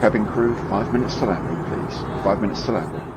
Cabin crew, 5 minutes to landing, please. 5 minutes to landing.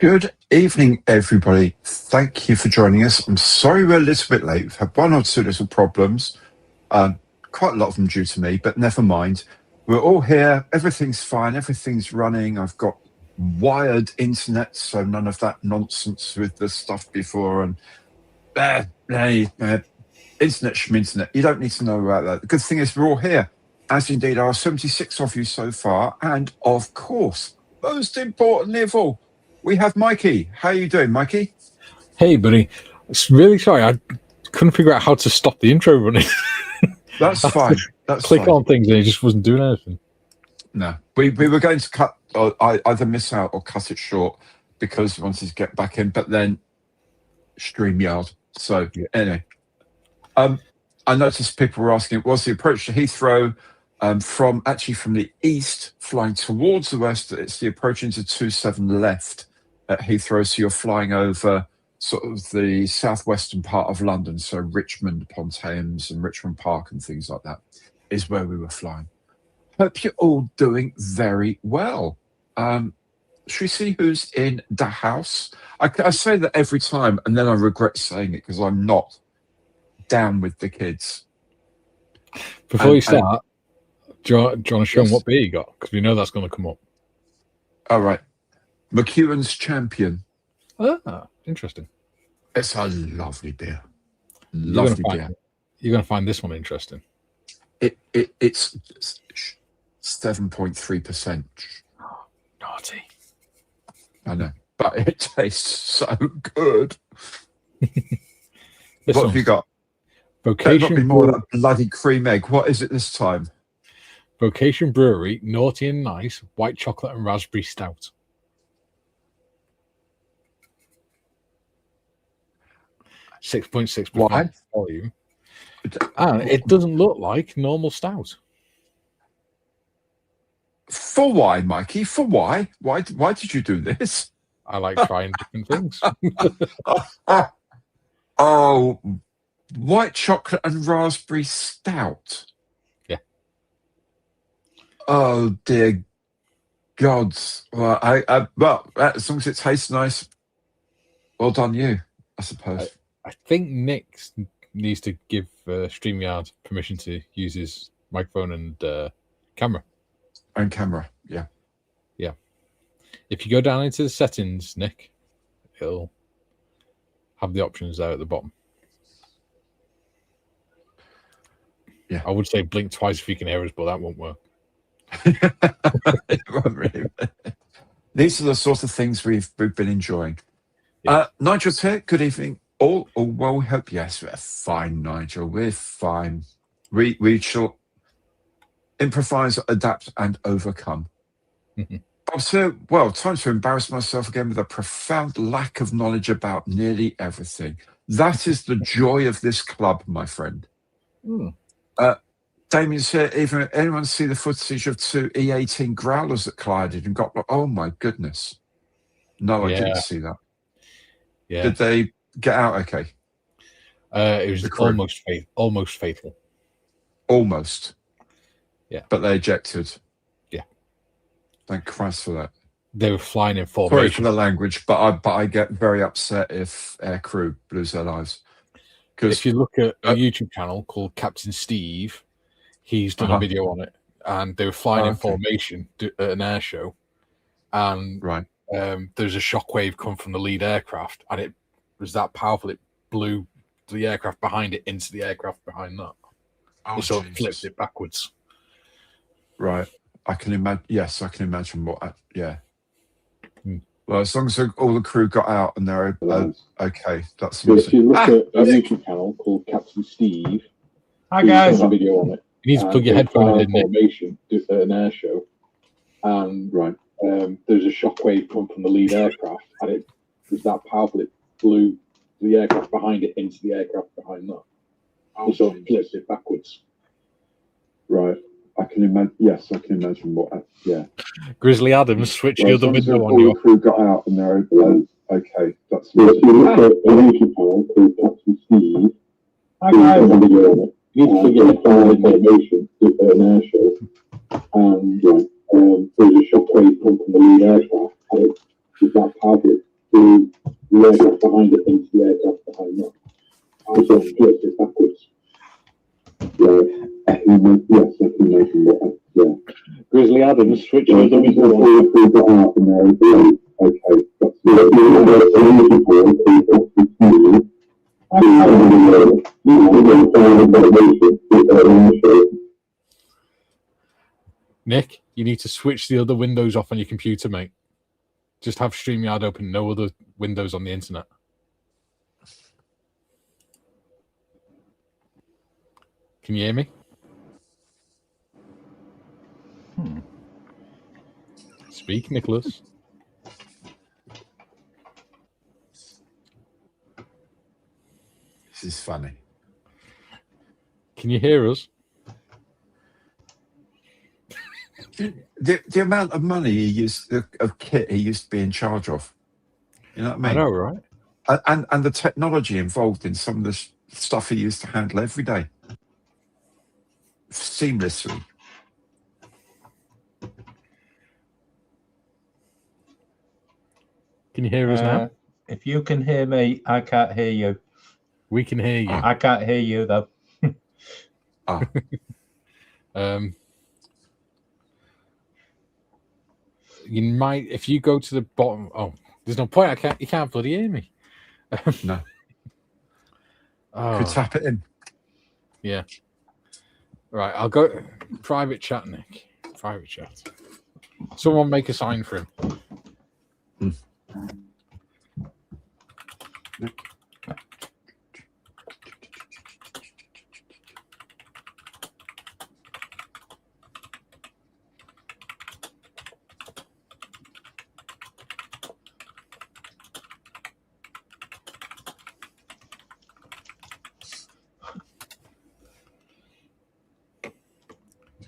Good evening, everybody. Thank you for joining us. I'm sorry we're a little bit late. We've had one or two little problems. Quite a lot of them due to me, but never mind. We're all here. Everything's fine. Everything's running. I've got wired internet, so none of that nonsense with the stuff before. And internet schminternet. You don't need to know about that. The good thing is we're all here, as indeed are 76 of you so far. And of course, most importantly of all, we have Mikey. How are you doing, Mikey? Hey, buddy. Really sorry. I couldn't figure out how to stop the intro running. That's fine. That's click fine. on things and it just wasn't doing anything. No, we were going to cut, or either miss out or cut it short because we wanted to get back in, but then StreamYard. So anyway, I noticed people were asking, was the approach to Heathrow from the east flying towards the west? It's the approach into 27 left at Heathrow, so you're flying over sort of the southwestern part of London, so Richmond upon Thames and Richmond Park and things like that is where we were flying. Hope you're all doing very well. Should we see who's in the house? I say that every time, and then I regret saying it because I'm not down with the kids. Before you start, do you want to show them what beer you got? Because we know that's going to come up. All right. McEwen's Champion. Ah, interesting. It's a lovely beer. Lovely beer. You're going to find this one interesting. It's 7.3%. Oh, naughty. I know, but it tastes so good. What have you got? Vocation. Not be more of that bloody cream egg. What is it this time? Vocation Brewery, Naughty and Nice, white chocolate and raspberry stout. 6.6% volume. And it doesn't look like normal stout. For why, Mikey? For why? Why did you do this? I like trying different things. Oh, white chocolate and raspberry stout. Yeah. Oh dear gods. Well, well, as long as it tastes nice, well done you, I suppose. I think Nick needs to give StreamYard permission to use his microphone and camera. And camera, yeah. Yeah. If you go down into the settings, Nick, it'll have the options there at the bottom. Yeah. I would say blink twice if you can hear us, but that won't work. It won't really. These are the sort of things we've been enjoying. Yeah. Nigel's here. Good evening. All well, we hope. Yes, we're fine, Nigel. We're fine. We shall improvise, adapt, and overcome. Bob's here. Well, time to embarrass myself again with a profound lack of knowledge about nearly everything. That is the joy of this club, my friend. Damien's here. Even anyone see the footage of two E18 growlers that collided and got? Oh my goodness! No, I didn't see that. Yeah. Did they get out okay? It was almost fatal. Almost. Yeah. But they ejected. Yeah. Thank Christ for that. They were flying in formation. Sorry for the language, but I get very upset if air crew lose their lives. If you look at a YouTube channel called Captain Steve, he's done a video on it, and they were flying in formation at an air show, and there's a shockwave come from the lead aircraft, and it was that powerful it blew the aircraft behind it into the aircraft behind that. So it flipped it backwards. Right. I can imagine. Yes, I can imagine what. Yeah. Well, as long as all the crew got out and they're okay, that's. So if you look at a YouTube channel called Captain Steve, hi guys, a video on it. You need to plug your headphones in. Formation at an air show, and there's a shockwave come from the lead aircraft, and it was that powerful it blew the aircraft behind it into the aircraft behind that. So it flipped it backwards. Right. I can imagine. Yes, I can imagine what. Yeah. Grizzly Adams, switch the other window on. All the crew got out and they're okay. That's. So if you look at a YouTube channel called Captain Steve, hi guys, a video on it. You need to plug your headphones in formation at an air show, and there's a shockwave come from the lead aircraft, and it was that powerful it the aircraft behind it into the aircraft behind that. I just flipped it backwards. Yeah. Grizzly Adams, switch over the window on. Okay. Nick, you need to switch the other windows off on your computer, mate. Just have StreamYard open, no other windows on the internet. Can you hear me? Speak, Nicholas. This is funny. Can you hear us? The amount of money he used, of kit he used to be in charge of. You know what I mean? I know, right? And the technology involved in some of the stuff he used to handle every day. Seamlessly. Can you hear us now? If you can hear me, I can't hear you. We can hear you. I can't hear you, though. You might, if you go to the bottom. Oh, there's no point. You can't bloody hear me. No. Oh. Could tap it in. Yeah. Right, I'll go private chat, Nick. Private chat. Someone make a sign for him.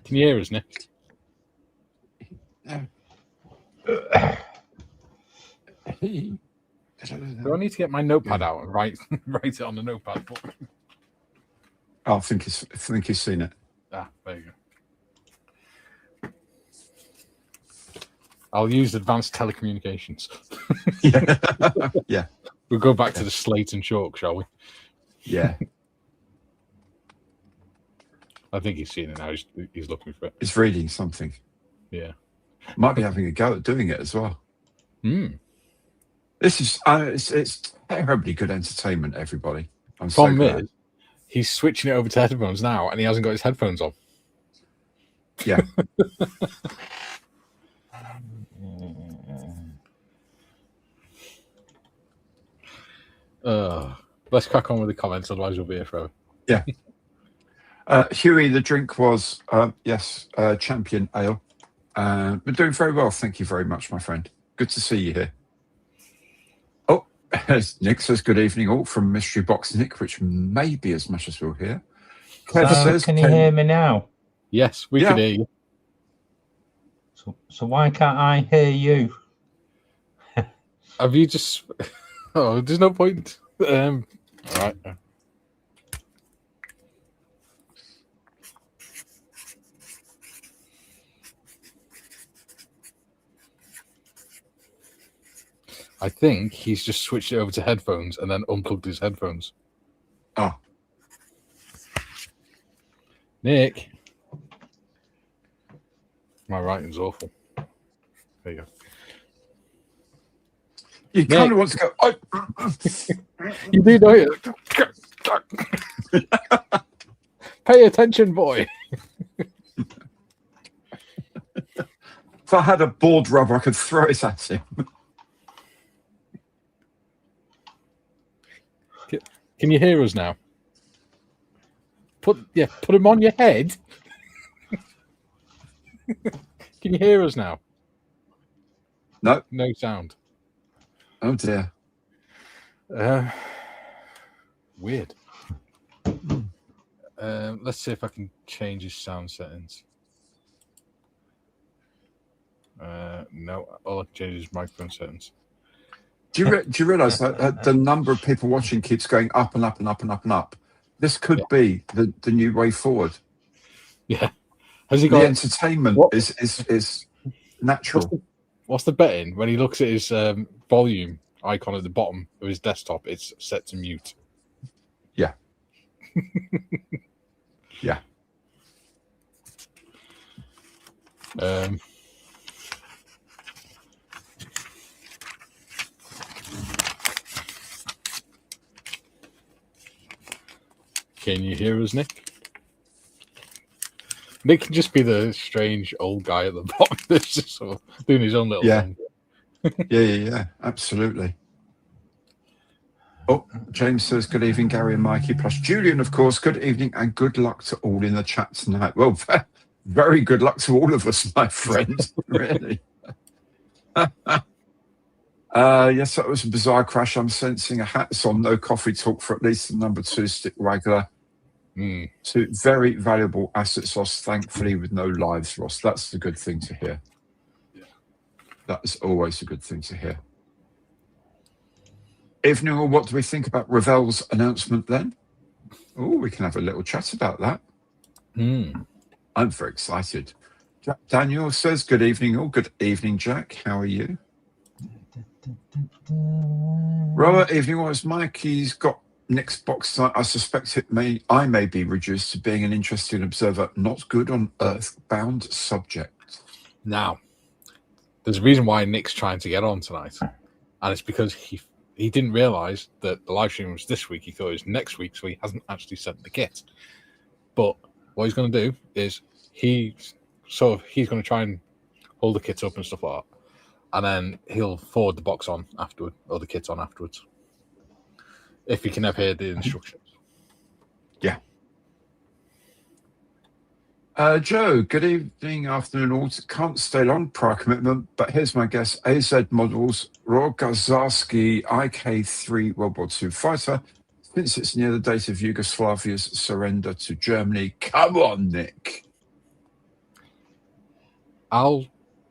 Can you hear us, Nick? Do I need to get my notepad out and write it on the notepad book? I think he's seen it. There you go. I'll use advanced telecommunications. Yeah. We'll go back to the slate and chalk, shall we? Yeah. I think he's seen it now. He's looking for it. He's reading something. Yeah. Might be having a go at doing it as well. This is it's terribly good entertainment, everybody. I'm so glad. Is, he's switching it over to headphones now, and he hasn't got his headphones on. Yeah. Let's crack on with the comments, otherwise we'll be here forever. Yeah. Huey, the drink was Champion Ale. We're doing very well. Thank you very much, my friend. Good to see you here. Oh, Nick says good evening all from Mystery Box Nick, which may be as much as we'll hear. Kev says, can you hear me now? Yes, we can hear you. So why can't I hear you? Have you just... Oh, there's no point. All right. I think he's just switched it over to headphones and then unplugged his headphones. Oh. Nick. My writing's awful. There you go. You kind of want to go... Oh. You do, don't you? Pay attention, boy. If I had a board rubber, I could throw it at him. Can you hear us now? Put him on your head. Can you hear us now? No. No sound. Oh dear. Weird. Let's see if I can change his sound settings. No, all I can change is microphone settings. Do you realise that the number of people watching keeps going up and up and up and up and up? This could be the new way forward. Yeah. Has he got the entertainment is natural. What's the betting when he looks at his volume icon at the bottom of his desktop, it's set to mute. Yeah. Yeah. Can you hear us, Nick? Nick can just be the strange old guy at the bottom that's just sort of doing his own little thing. Yeah, absolutely. Oh, James says, good evening, Gary and Mikey, plus Julian, of course. Good evening and good luck to all in the chat tonight. Well, very good luck to all of us, my friend. Really. Yes, that was a bizarre crash. I'm sensing a hats on, no coffee talk for at least the number 2 stick regular. Two very valuable assets lost, thankfully, with no lives lost. That's the good thing to hear. That is always a good thing to hear. Evening, or what do we think about Revell's announcement then? Oh, we can have a little chat about that. I'm very excited. Daniel says, good evening, all. Good evening, Jack. How are you? Robert, evening, all. As Mikey's got Nick's box tonight, I suspect I may be reduced to being an interesting observer, not good on earthbound subjects. Now, there's a reason why Nick's trying to get on tonight, and it's because he didn't realise that the live stream was this week. He thought it was next week, so he hasn't actually sent the kit. But what he's going to do is he's going to try and hold the kits up and stuff like that, and then he'll forward the box on afterward, or the kit on afterwards, if he can ever hear the instructions. Yeah. Joe, good evening, afternoon all. Can't stay long, prior commitment, but here's my guess. AZ Models, Rogazarski IK-3 World War II fighter, since it's near the date of Yugoslavia's surrender to Germany. Come on, Nick. I'll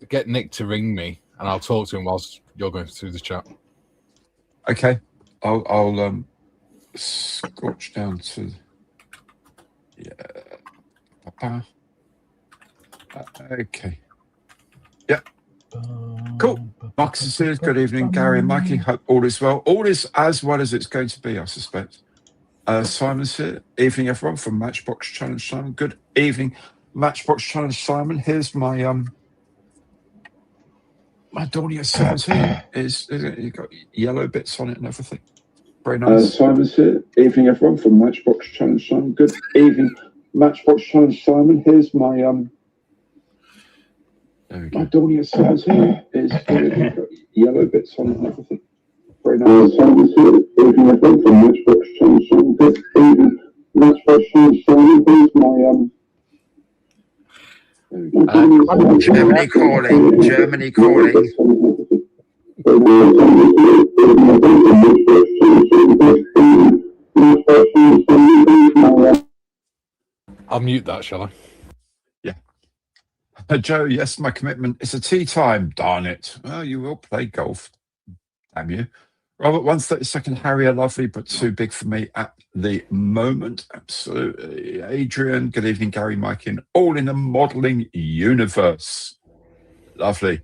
get Nick to ring me, and I'll talk to him whilst you're going through the chat. Okay. I'll scorch down to... Yeah. Okay. Yeah. Cool. Marcus says, good evening, Gary and Mikey. Hope all is well. All is as well as it's going to be, I suspect. Simon's here. Evening, everyone, from Matchbox Challenge Simon. Good evening, Matchbox Challenge Simon. Here's my my Dornier 17. You've got yellow bits on it and everything. Very nice. Simon's here. Evening, everyone, from Matchbox Challenge Simon. Good evening, Matchbox Challenge Simon. Here's my my Dornier 17. You've got yellow bits on it and everything. Very nice. Simon's here. Evening, everyone, from Matchbox Challenge Simon. Good evening, Matchbox Challenge Simon. Here's my Germany calling. Germany calling. I'll mute that, shall I? Yeah. Joe, yes, my commitment. It's a tea time. Darn it. Well, you will play golf. Damn you. Robert, 132nd Harrier, lovely, but too big for me at the moment. Absolutely. Adrian, good evening, Gary, Mike, all in the modelling universe. Lovely.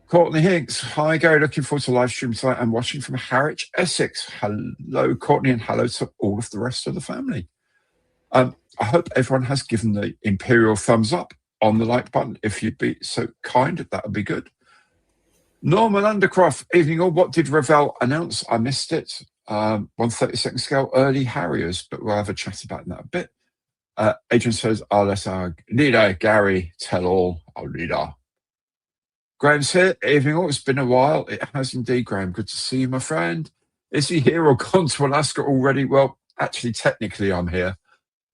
Courtney Hinks, hi, Gary, looking forward to live stream tonight. I'm watching from Harwich, Essex. Hello, Courtney, and hello to all of the rest of the family. I hope everyone has given the Imperial thumbs up on the like button. If you'd be so kind, that would be good. Norman Undercroft, evening all. What did Revell announce? I missed it. 132nd scale early Harriers, but we'll have a chat about that a bit. Adrian says, I'll let our leader, Gary, tell all. Our leader. Graham's here. Evening all. It's been a while. It has indeed, Graham. Good to see you, my friend. Is he here or gone to Alaska already? Well, actually, technically, I'm here.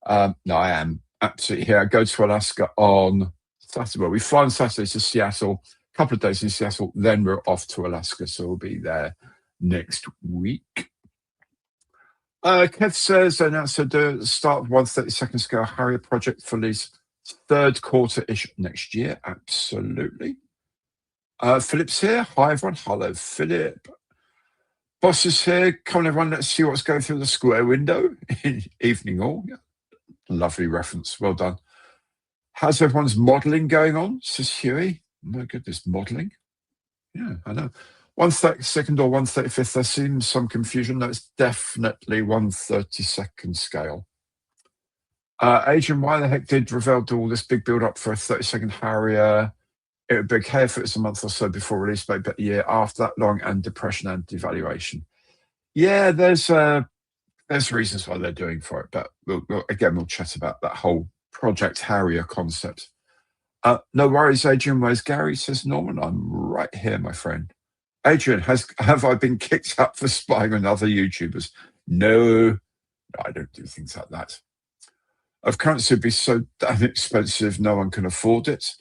No, I am absolutely here. I go to Alaska on Saturday. Well, we fly on Saturday to Seattle. Couple of days in Seattle, then we're off to Alaska, so we'll be there next week. Kev says, announced the start of 132nd scale Harrier project for Lee's third quarter-ish next year. Absolutely. Philip's here. Hi, everyone. Hello, Philip. Boss is here. Come on, everyone. Let's see what's going through the square window. Evening all. Yeah. Lovely reference. Well done. How's everyone's modelling going on, says Huey? My goodness, modelling. Yeah, I know. 1/32 or 1/35. There seems some confusion. No, it's definitely 1/32 scale. Adrian, why the heck did Revell do all this big build up for a 30-second Harrier? It would be okay if it was a month or so before release, but a year after that long, and depression and devaluation. Yeah, there's reasons why they're doing for it, but we'll chat about that whole Project Harrier concept. No worries, Adrian. Where's Gary? Says Norman. I'm right here, my friend. Adrian, have I been kicked out for spying on other YouTubers? No, I don't do things like that. Of currency would be so damn expensive, no one can afford it.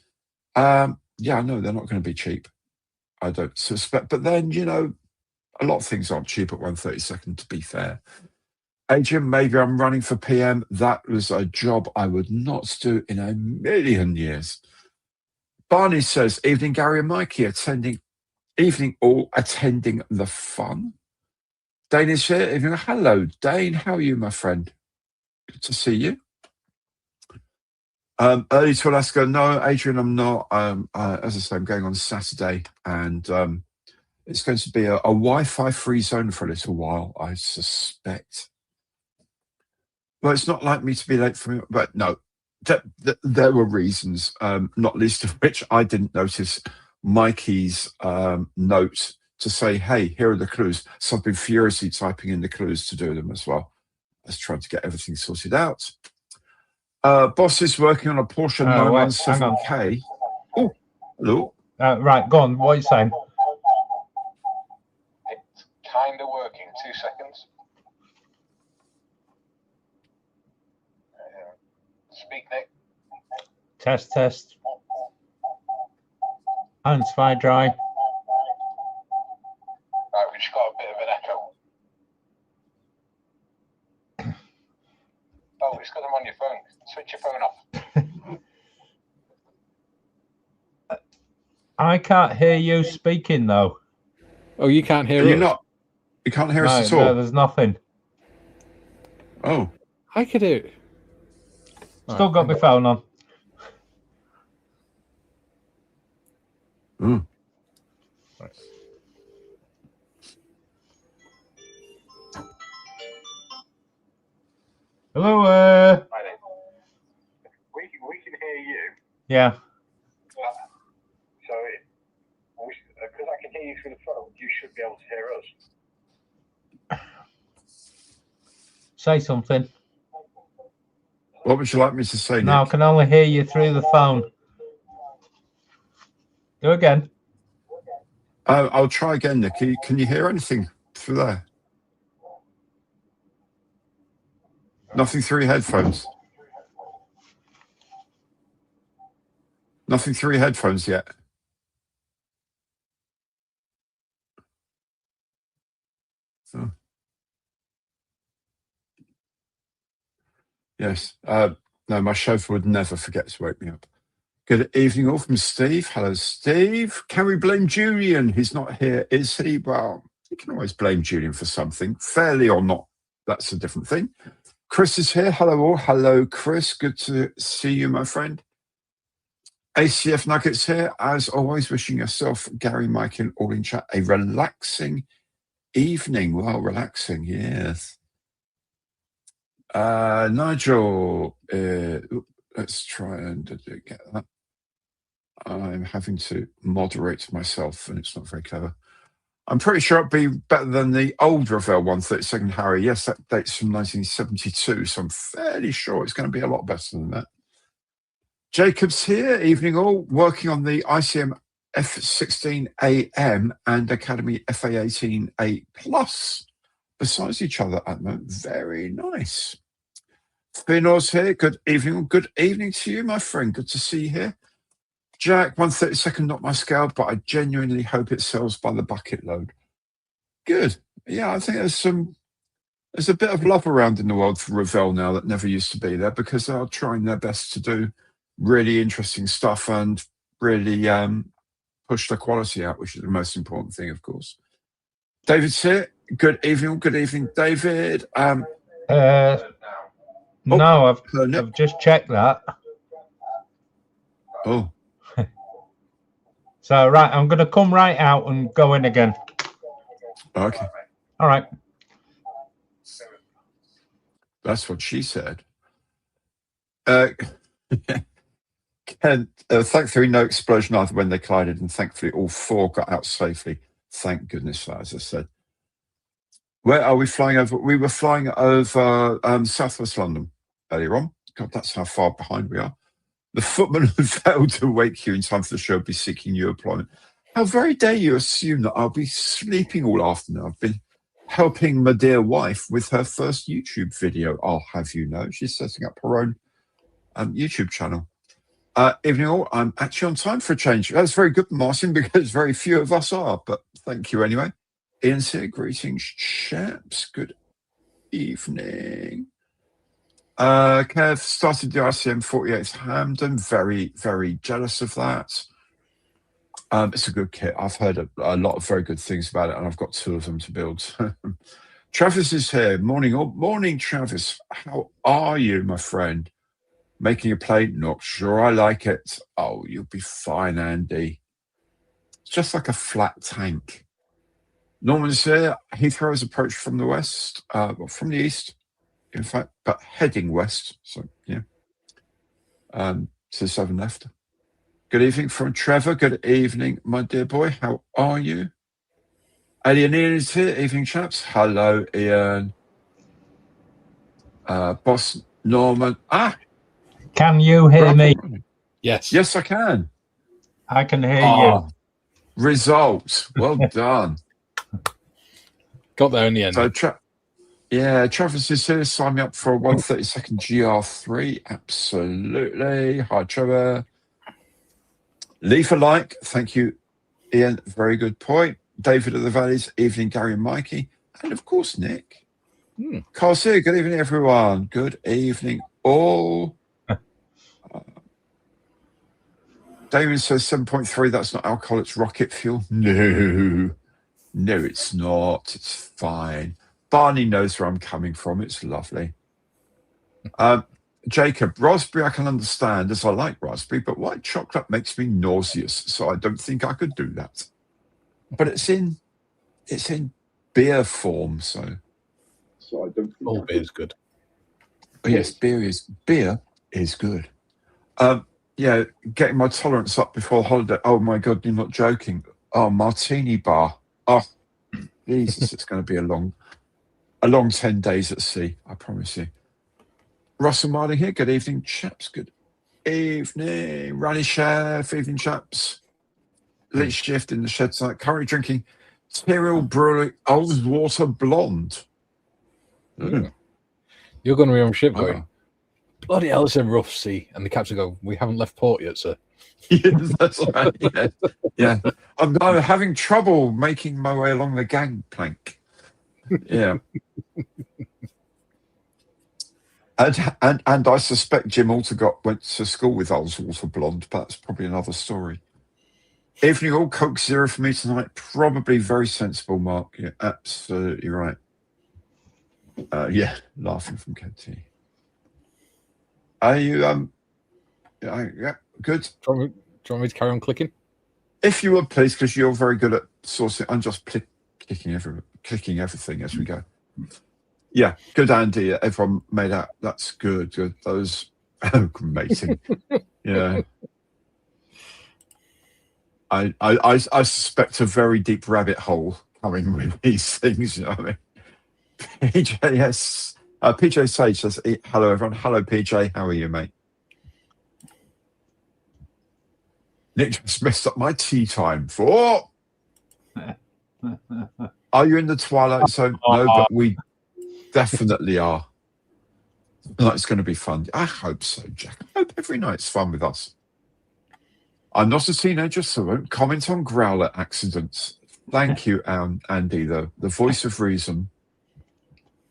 Yeah, no, they're not going to be cheap. I don't suspect. But then, you know, a lot of things aren't cheap at 1/32, to be fair. Adrian, maybe I'm running for PM. That was a job I would not do in a million years. Barney says, evening, Gary and Mikey, evening all, attending the fun. Dane is here. Evening. Hello, Dane. How are you, my friend? Good to see you. Early to Alaska. No, Adrian, I'm not. As I say, I'm going on Saturday, and it's going to be a Wi-Fi free zone for a little while, I suspect. Well, it's not like me to be late for me, but no, there were reasons, not least of which I didn't notice Mikey's note to say, hey, here are the clues. So I've been furiously typing in the clues to do them as well. I was trying to get everything sorted out. Boss is working on a Porsche 917K. Oh, hello. Right, go on. What are you saying? It's kind of working. 2 seconds. Speak, Nick. Test. Hands fire dry. Right, we just got a bit of an echo. Oh, it's because I'm on your phone. Switch your phone off. I can't hear you speaking though. Oh, you can't hear us? You can't hear us at all? No, there's nothing. Oh. I could hear it. Still got my phone on. Mm. Right. Hello. Right then. We can hear you. Yeah. So, because I can hear you through the phone, you should be able to hear us. Say something. What would you like me to say, Nick? No, I can only hear you through the phone. Do again. I'll try again, Nick. Can you hear anything through there? Nothing through your headphones? Nothing through your headphones yet? Oh. Yes. No, my chauffeur would never forget to wake me up. Good evening all from Steve. Hello, Steve. Can we blame Julian? He's not here, is he? Well, you can always blame Julian for something, fairly or not. That's a different thing. Chris is here. Hello all. Hello, Chris. Good to see you, my friend. ACF Nuggets here. As always, wishing yourself, Gary, Mike, and all in chat, a relaxing evening. Well, relaxing, yes. Nigel, let's try and get that. I'm having to moderate myself, and it's not very clever. I'm pretty sure it'd be better than the old Revell 1/32 Harrier. Yes, that dates from 1972, so I'm fairly sure it's going to be a lot better than that. Jacob's here. Evening all. Working on the ICM F16AM and Academy FA18A Plus besides each other at the moment. Very nice. Finor's here. Good evening. Good evening to you, my friend. Good to see you here. Jack, 1/32, not my scale, but I genuinely hope it sells by the bucket load. Good. Yeah, I think there's a bit of love around in the world for Revell now that never used to be there, because they are trying their best to do really interesting stuff and really push the quality out, which is the most important thing, of course. David's here. Good evening. Good evening, David. No, I've just checked that. Oh. So, right, I'm going to come right out and go in again. Okay. All right. That's what she said. Ken, thankfully, no explosion either when they collided, and thankfully, all four got out safely. Thank goodness, as I said. Where are we flying over? We were flying over southwest London earlier on. God, that's how far behind we are. The footman who failed to wake you in time for the show will be seeking new employment. How very dare you assume that I'll be sleeping all afternoon? I've been helping my dear wife with her first YouTube video. I'll have you know. She's setting up her own YouTube channel. Evening all, I'm actually on time for a change. That's very good, Martin, because very few of us are, but thank you anyway. Ian's here. Greetings, chaps. Good evening. Kev started the ICM 48th Hampden. Very, very jealous of that. It's a good kit. I've heard a lot of very good things about it, and I've got 2 of them to build. Travis is here. Morning, all. Morning, Travis. How are you, my friend? Making a plane? Not sure I like it. Oh, you'll be fine, Andy. It's just like a flat tank. Norman's here. Heathrow has approached from the west, from the east, in fact, but heading west. So, yeah. To the 7 left. Good evening from Trevor. Good evening, my dear boy. How are you? Ian is here. Evening, chaps. Hello, Ian. Boss Norman. Can you hear me? Yes. Yes, I can. I can hear you. Results. Well done. Got there in the end. So, Travis is here. Sign me up for a 132nd GR3. Absolutely. Hi, Trevor. Leave a like. Thank you, Ian. Very good point. David of the Valleys. Evening, Gary and Mikey. And, of course, Nick. Carl's here. Good evening, everyone. Good evening, all. Damon says 7.3. That's not alcohol. It's rocket fuel. No, it's not. It's fine. Barney knows where I'm coming from. It's lovely. Jacob, raspberry I can understand as I like raspberry, but white chocolate makes me nauseous, so I don't think I could do that. But it's in beer form, so I don't think all beer is good. Oh, yes, beer is good. Yeah, getting my tolerance up before holiday. Oh my God, you're not joking. Oh, martini bar. Oh, Jesus, it's going to be a long 10 days at sea, I promise you. Russell Marling here. Good evening, chaps. Good evening. Ronnie Chef. Evening, chaps. Late shift in the shed site. Currently drinking Tyrrell Brewery Old Water Blonde. You're going to be on ship going, bloody hell, it's a rough sea. And the captain go, we haven't left port yet, sir. Yeah, that's right. Yeah. I'm having trouble making my way along the gangplank. Yeah. And I suspect Jim Alter went to school with Oldswater Blonde, but that's probably another story. Evening all, Coke Zero for me tonight. Probably very sensible, Mark. You're absolutely right. Yeah, laughing from KT. Are you yeah, good. Do you want me to carry on clicking? If you would, please, because you're very good at sourcing. I'm just clicking everything as we go. Yeah, good, Andy. Everyone made out. That's good. Good. Those amazing. Yeah. I suspect a very deep rabbit hole coming with these things. You know what I mean? PJ, yes. PJ Sage says, hello, everyone. Hello, PJ. How are you, mate? Nick just messed up my tea time. Are you in the Twilight Zone? No, but we definitely are. It's going to be fun. I hope so, Jack. I hope every night's fun with us. I'm not a teenager, so I won't comment on growler accidents. Thank you, Andy, the voice of reason.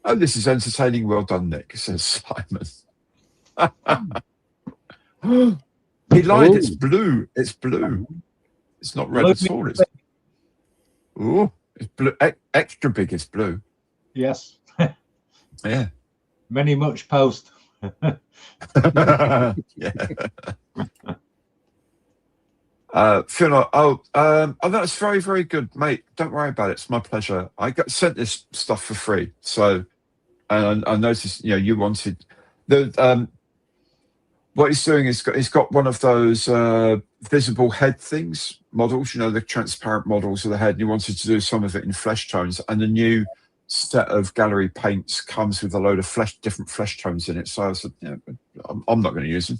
Oh, this is entertaining. Well done, Nick, says Simon. He lied. It's blue. It's blue. It's not red at all. It's blue. Extra big. It's blue. Yes. Yeah. Many much post. Yeah. Fiona, that's very, very good, mate. Don't worry about it. It's my pleasure. I got sent this stuff for free. So, and I noticed, you wanted the what he's doing is he's got one of those visible head things models, the transparent models of the head. And he wanted to do some of it in flesh tones, and the new set of gallery paints comes with a load of different flesh tones in it. So I said, I'm not going to use them,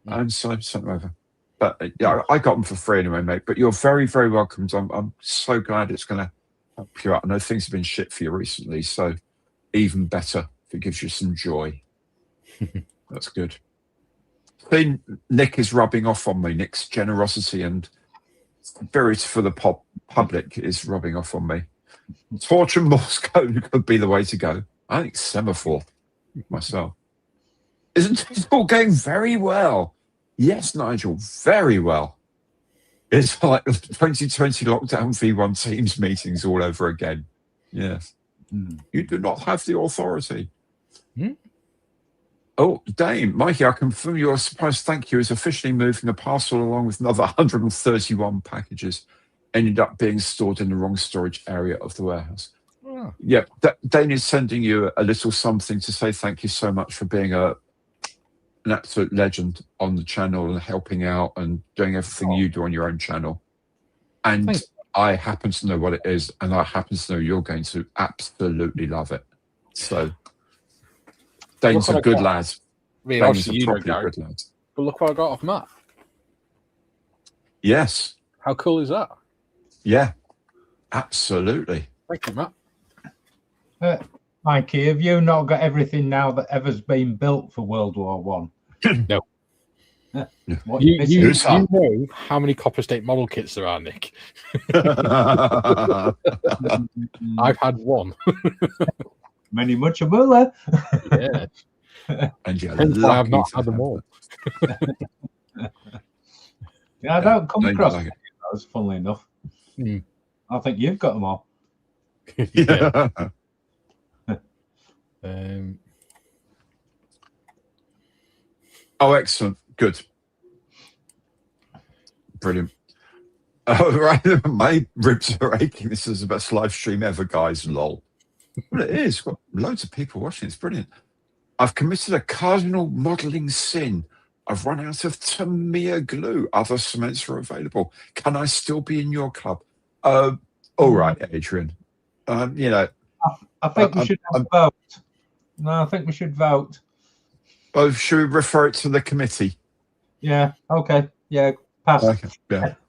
and so I sent them over. But yeah, I got them for free anyway, mate. But you're very, very welcome. I'm so glad it's going to help you out. I know things have been shit for you recently, so even better if it gives you some joy. That's good. I think Nick is rubbing off on me. Nick's generosity and spirit for the public is rubbing off on me. Torch and Morse code could be the way to go. I think semaphore myself. Isn't it all going very well? Yes, Nigel, very well. It's like the 2020 lockdown V1 Teams meetings all over again. Yes. You do not have the authority. Oh, Dame, Mikey, I confirm your surprise thank you is officially moving a parcel along with another 131 packages. Ended up being stored in the wrong storage area of the warehouse. Oh. Yeah, Dane is sending you a little something to say thank you so much for being an absolute legend on the channel and helping out and doing everything you do on your own channel. And I happen to know what it is, and I happen to know you're going to absolutely love it. So Dane's a good lad. Dane's a properly good lad. But look what I got off Matt. Yes. How cool is that? Yeah, absolutely. Thank you, Matt. Mikey, have you not got everything now that ever's been built for World War One? No. What you know how many Copper State model kits there are, Nick? I've had one. Many much a buller. Yeah. And I have not had them all. Yeah, I don't come across those, funnily enough. I think you've got them all. Yeah. Oh, excellent. Good. Brilliant. Oh, right. My ribs are aching. This is the best live stream ever, guys. Lol. Well, it is. Got loads of people watching. It's brilliant. I've committed a cardinal modelling sin. I've run out of Tamiya glue. Other cements are available. Can I still be in your club? All right, Adrian. I think we should vote. No, I think we should vote. Oh, should we refer it to the committee? Yeah. Okay. Yeah. Pass. Okay.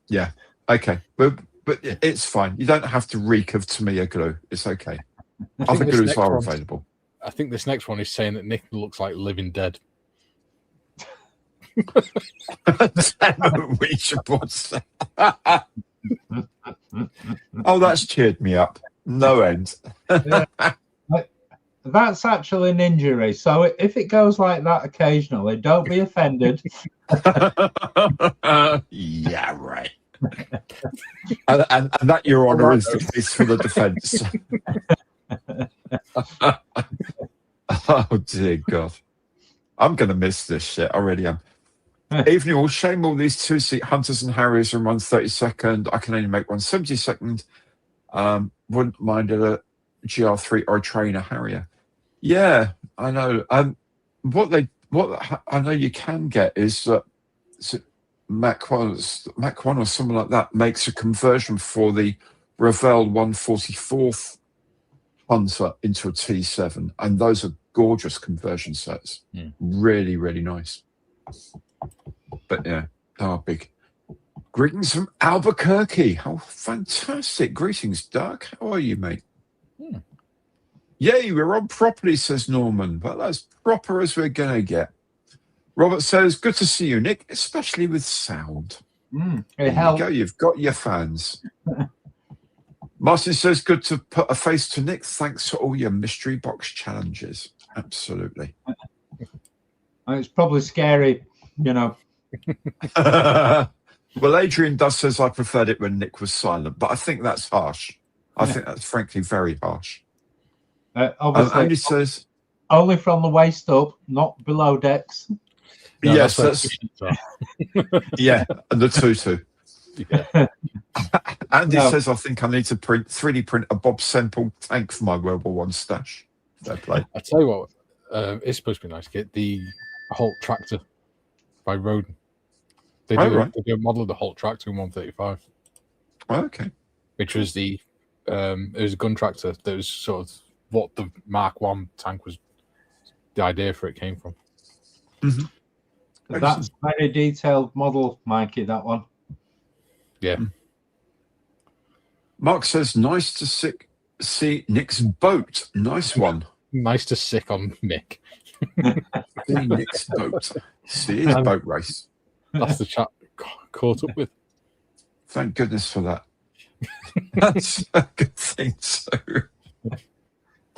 Yeah. Okay. But it's fine. You don't have to reek of Tamiya glue. It's okay. Other glues are available. I think this next one is saying that Nick looks like Living Dead. Oh, that's cheered me up. No end. That's actually an injury. So if it goes like that occasionally, don't be offended. Yeah, right. and that, Your Honour, is the case for the defence. Oh, dear God. I'm going to miss this shit. I really am. Evening all. Shame all these two-seat Hunters and Harriers in 132nd. I can only make 172nd. Wouldn't mind a GR3 or a Trainer Harrier. Yeah, I know. What I know you can get is that Mach 1 or something like that makes a conversion for the Revell 144th Hunter into a T7, and those are gorgeous conversion sets. Really, really nice. But yeah, they are big. Greetings from Albuquerque. How fantastic. Greetings, Doug. How are you, mate? Yay, we're on properly, says Norman. Well, that's proper as we're going to get. Robert says, good to see you, Nick, especially with sound. There you go. You've got your fans. Martin says, good to put a face to Nick. Thanks for all your mystery box challenges. Absolutely. It's probably scary, Well, Adrian does says I preferred it when Nick was silent, but I think that's harsh. I think that's frankly very harsh. Obviously, Andy says only from the waist up, not below decks. No, yes, that's yeah, and the tutu. Yeah. Andy says, I think I need to 3D print a Bob Semple tank for my World War One stash. Fair play. I tell you what, it's supposed to be nice to get the Holt tractor by Roden. They do a model of the Holt tractor in 135. Oh, okay. Which was it was a gun tractor that was sort of what the Mark 1 tank was. The idea for it came from. Mm-hmm. That's a very detailed model, Mikey, that one. Yeah. Mark says, nice to see Nick's boat. Nice one. Nice to sick on Nick. See Nick's boat. See his boat race. That's the chat caught up with. Thank goodness for that. That's a good thing too.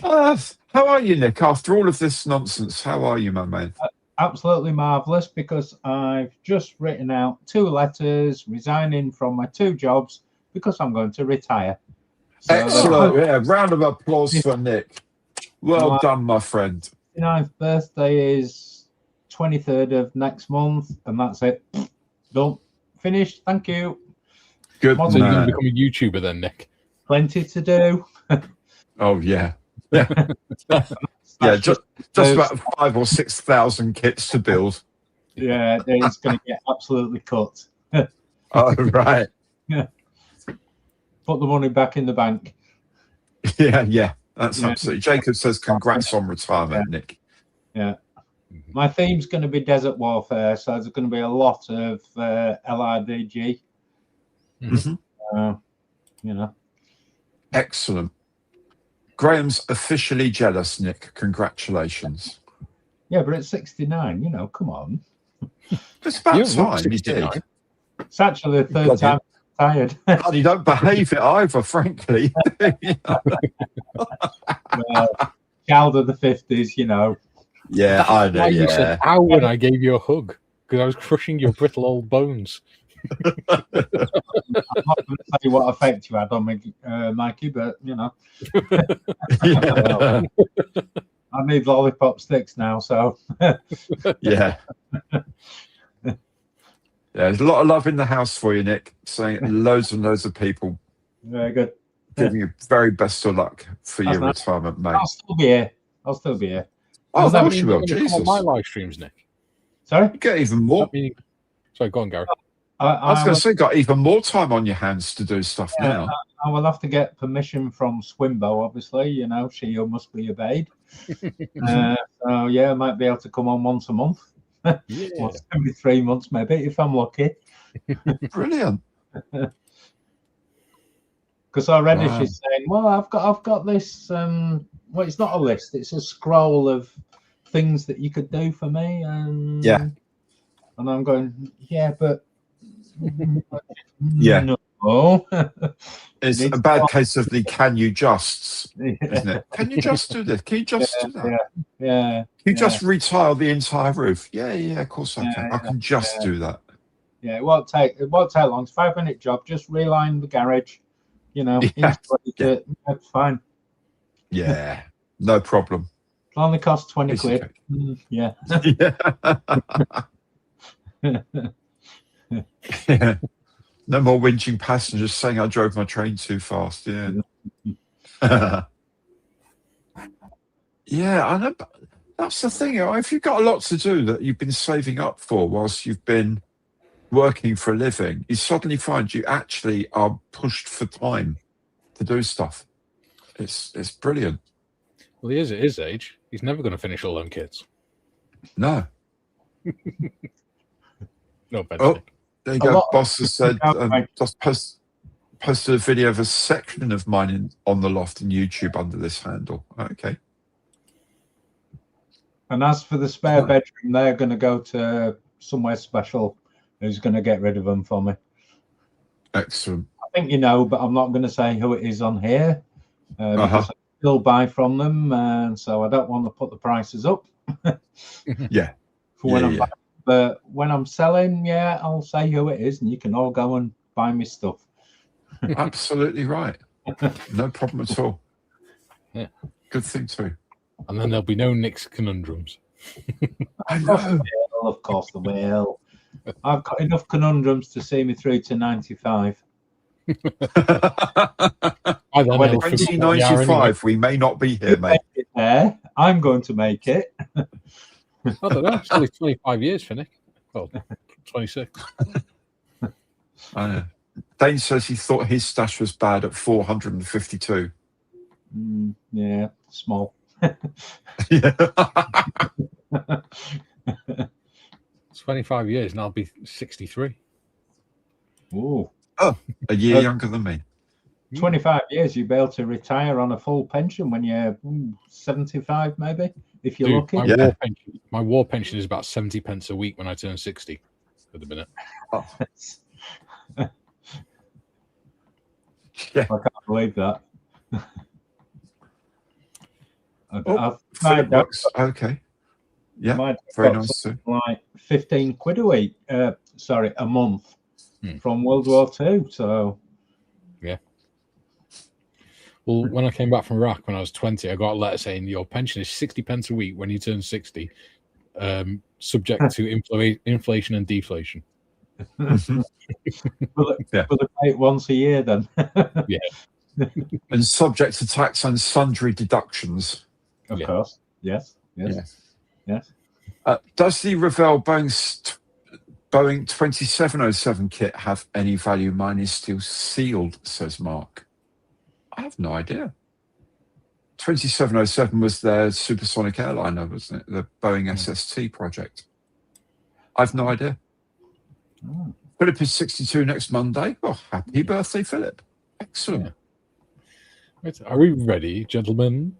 How are you, Nick? After all of this nonsense, how are you, my man? Absolutely marvellous, because I've just written out 2 letters resigning from my 2 jobs because I'm going to retire. So excellent. Yeah, round of applause for Nick. Well done, my friend. My 9th birthday is 23rd of next month, and that's it. Done. Finished. Thank you. Good. So you're going to become a YouTuber then, Nick? Plenty to do. Oh, yeah. Yeah. Yeah, just about 5,000 or 6,000 kits to build. Yeah, it's going to get absolutely cut. Oh, right. Yeah. Put the money back in the bank. Yeah. That's absolutely. Jacob says, congrats on retirement, Nick. Yeah. My theme's going to be desert warfare, so there's going to be a lot of LRDG. Mm-hmm. Excellent. Graham's officially jealous, Nick. Congratulations. Yeah, but it's 69, come on. It's about time you did. It's actually the 3rd time I'm tired. God, you don't behave it either, frankly. Child of the 50s, Yeah, I know. You said, ow, when I gave you a hug, because I was crushing your brittle old bones. I'm not going to say what effect you had on me, Mikey, but I need lollipop sticks now, so yeah. There's a lot of love in the house for you, Nick. Saying loads and loads of people. Very good. Giving you very best of luck for your retirement, mate. I'll still be here. Oh, of course you will. Jesus. On my live streams, Nick. Sorry? You get even more. Sorry, go on, Gary. I was going to say, got even more time on your hands to do stuff now. I will have to get permission from Swimbo, obviously. She must be obeyed. So, yeah, I might be able to come on once a month. Once every 3 months, maybe, if I'm lucky. Brilliant. Because already she's saying, well, I've got this. Well, it's not a list; it's a scroll of things that you could do for me. And I'm going, yeah, but no. It's a bad case of the can you justs, isn't it? Can you just do this? Can you just do that? Yeah. Can you just retile the entire roof? Yeah, of course I can. I can just do that. Yeah, it won't take long. It's a 5-minute job. Just reline the garage. It's fine. Yeah, no problem. It only costs 20 quid. Yeah. Yeah. No more whinging passengers saying I drove my train too fast. Yeah. Yeah, I know. That's the thing. If you've got a lot to do that you've been saving up for whilst you've been working for a living, you suddenly find you actually are pushed for time to do stuff. It's brilliant. Well, he is at his age. He's never going to finish all them kids. No. No offense. Oh, there you go. Boss has said, just posted a video of a section of mine on the loft in YouTube under this handle. Okay. And as for the spare bedroom, they're going to go to somewhere special. Who's going to get rid of them for me? Excellent. I think but I'm not going to say who it is on here because I still buy from them, so I don't want to put the prices up. Yeah. For when I'm buying. But when I'm selling, I'll say who it is, and you can all go and buy me stuff. Absolutely right. No problem at all. Yeah. Good thing too. And then there'll be no Nick's Conundrums. I know. Of course there will. I've got enough conundrums to see me through to 95. By then, Well, it'll figure out what they are 1995, we may not be here, mate. There, I'm going to make it. I don't know. It's only 25 years, Finnick. Well, 26. I know. Dane says he thought his stash was bad at 452. Yeah, small. Yeah. 25 years, and I'll be 63. Ooh. Oh, a year younger than me. 25 years, you'll be able to retire on a full pension when you're 75, maybe, if you're lucky. My war pension is about 70 pence a week when I turn 60 at the minute. Oh. I can't believe that. Works. Okay. Yeah, very nice too. Like 15 quid a week, a month from World War II. So, yeah. Well, when I came back from Iraq when I was 20, I got a letter saying your pension is 60 pence a week when you turn 60, subject to inflation and deflation. Will they pay it once a year then? Yeah. And subject to tax and sundry deductions. Of course. Yes. Does the Revell Boeing 2707 kit have any value? Mine is still sealed, says Mark. I have no idea. 2707 was their supersonic airliner, wasn't it? The Boeing SST project. I have no idea. Oh. Philip is 62 next Monday. Oh, happy birthday, Philip. Excellent. Yeah. Right. Are we ready, gentlemen?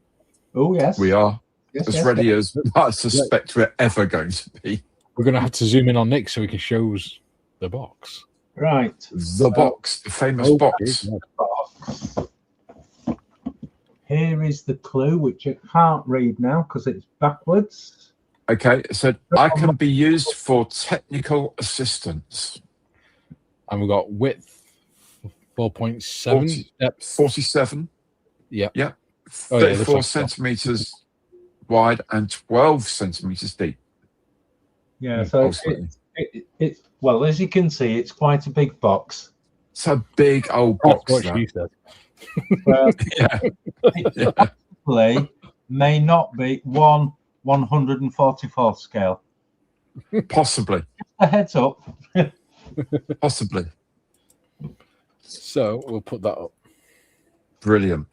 Oh, yes. We are yes, ready as I suspect we're ever going to be. We're going to have to zoom in on Nick so he can show us the box. Right. The box, the famous box. Here is the clue, which I can't read now because it's backwards. Okay, so I can be used for technical assistance. And we've got width 4.7. 47. Yeah. Yeah. Oh, 34 centimeters wide and 12 centimeters deep. Yeah, so it's well, as you can see, it's quite a big box. It's a big old box. That's what she said. Well, yeah. Possibly may not be 1/144th scale. Possibly. Just a heads up. Possibly. So we'll put that up. Brilliant.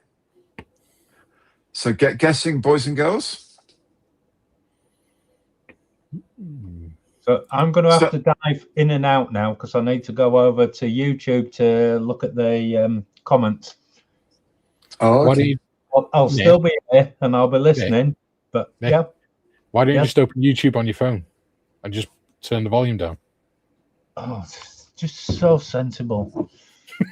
So get guessing, boys and girls. So I'm going to have to dive in and out now because I need to go over to YouTube to look at the comments. Oh, okay. I'll still be here and I'll be listening. But yeah. Why don't you just open YouTube on your phone and just turn the volume down? Oh, it's just so sensible. I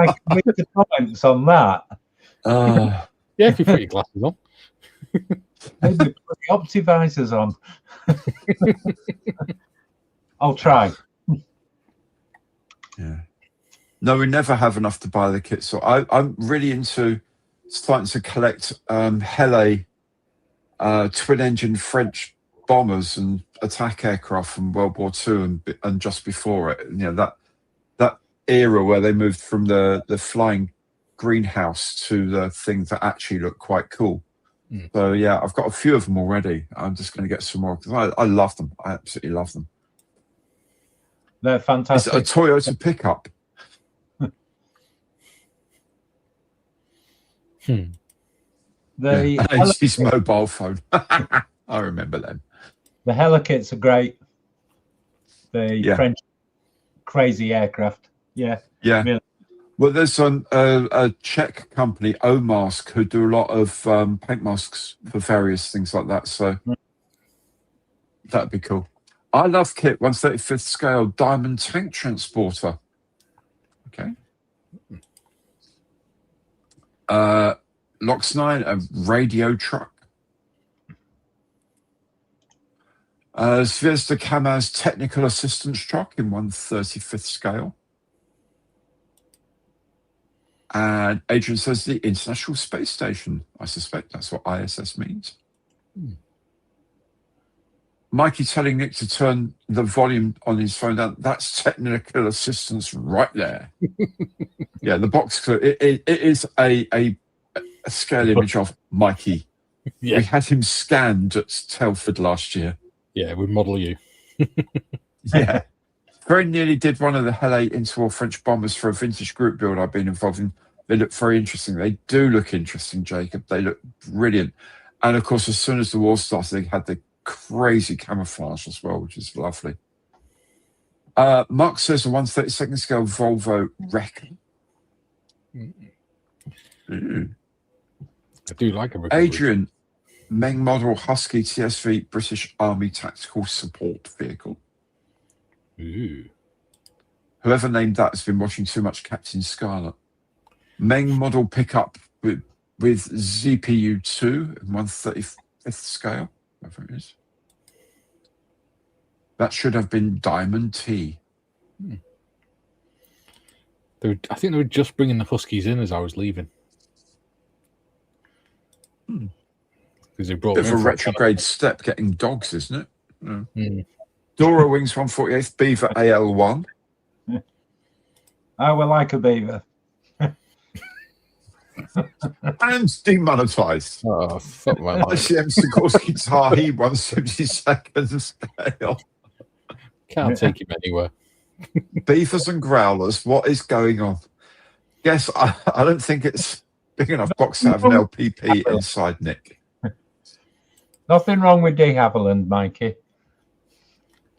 can read the comments on that. Yeah, if you put your glasses on. Maybe put the optivisors on. I'll try. Yeah. No, we never have enough to buy the kit. So I'm really into starting to collect Hele twin-engine French bombers and attack aircraft from World War II and just before it. You know, that era where they moved from the flying greenhouse to the thing that actually looked quite cool. So yeah, I've got a few of them already. I'm just going to get some more because I love them. I absolutely love them. They're fantastic. It's a Toyota pickup. And his mobile phone. I remember them. The Helikits are great. The French crazy aircraft. Yeah. Really. Well, there's a Czech company, Omask, who do a lot of paint masks for various things like that. So that'd be cool. I love kit 1/35th scale diamond tank transporter. Okay. Lox 9, a radio truck. Zvezda Kamaz technical assistance truck in 1/35th scale. And Adrian says the International Space Station. I suspect that's what ISS means. Mikey telling Nick to turn the volume on his phone down. That's technical assistance right there. Yeah, the box. It is a scale image of Mikey. Yeah. We had him scanned at Telford last year. Yeah, we model you. Yeah. Very nearly did one of the Helle interwar French bombers for a vintage group build I've been involved in. They look very interesting. They do look interesting, Jacob. They look brilliant. And of course, as soon as the war started, they had the crazy camouflage as well, which is lovely. Mark says a 1/32 scale Volvo Wrecker. I do like a Adrian, Meng model Husky TSV British Army Tactical Support Vehicle. Ooh. Whoever named that has been watching too much Captain Scarlet. Meng model pickup with ZPU 2 in 1/35 scale, whatever it is. That should have been Diamond T. I think they were just bringing the Huskies in as I was leaving. Because they brought bit of a retrograde step getting dogs, isn't it? Dora Wings 148th Beaver AL1. I would like a beaver. And demonetized. Oh, fuck my life. ICM Sikorsky Tahi 172nd scale. Can't take him anywhere. Beavers and growlers, what is going on? Yes, I don't think it's big enough box to have an LPP inside, Nick. Nothing wrong with de Havilland, Mikey.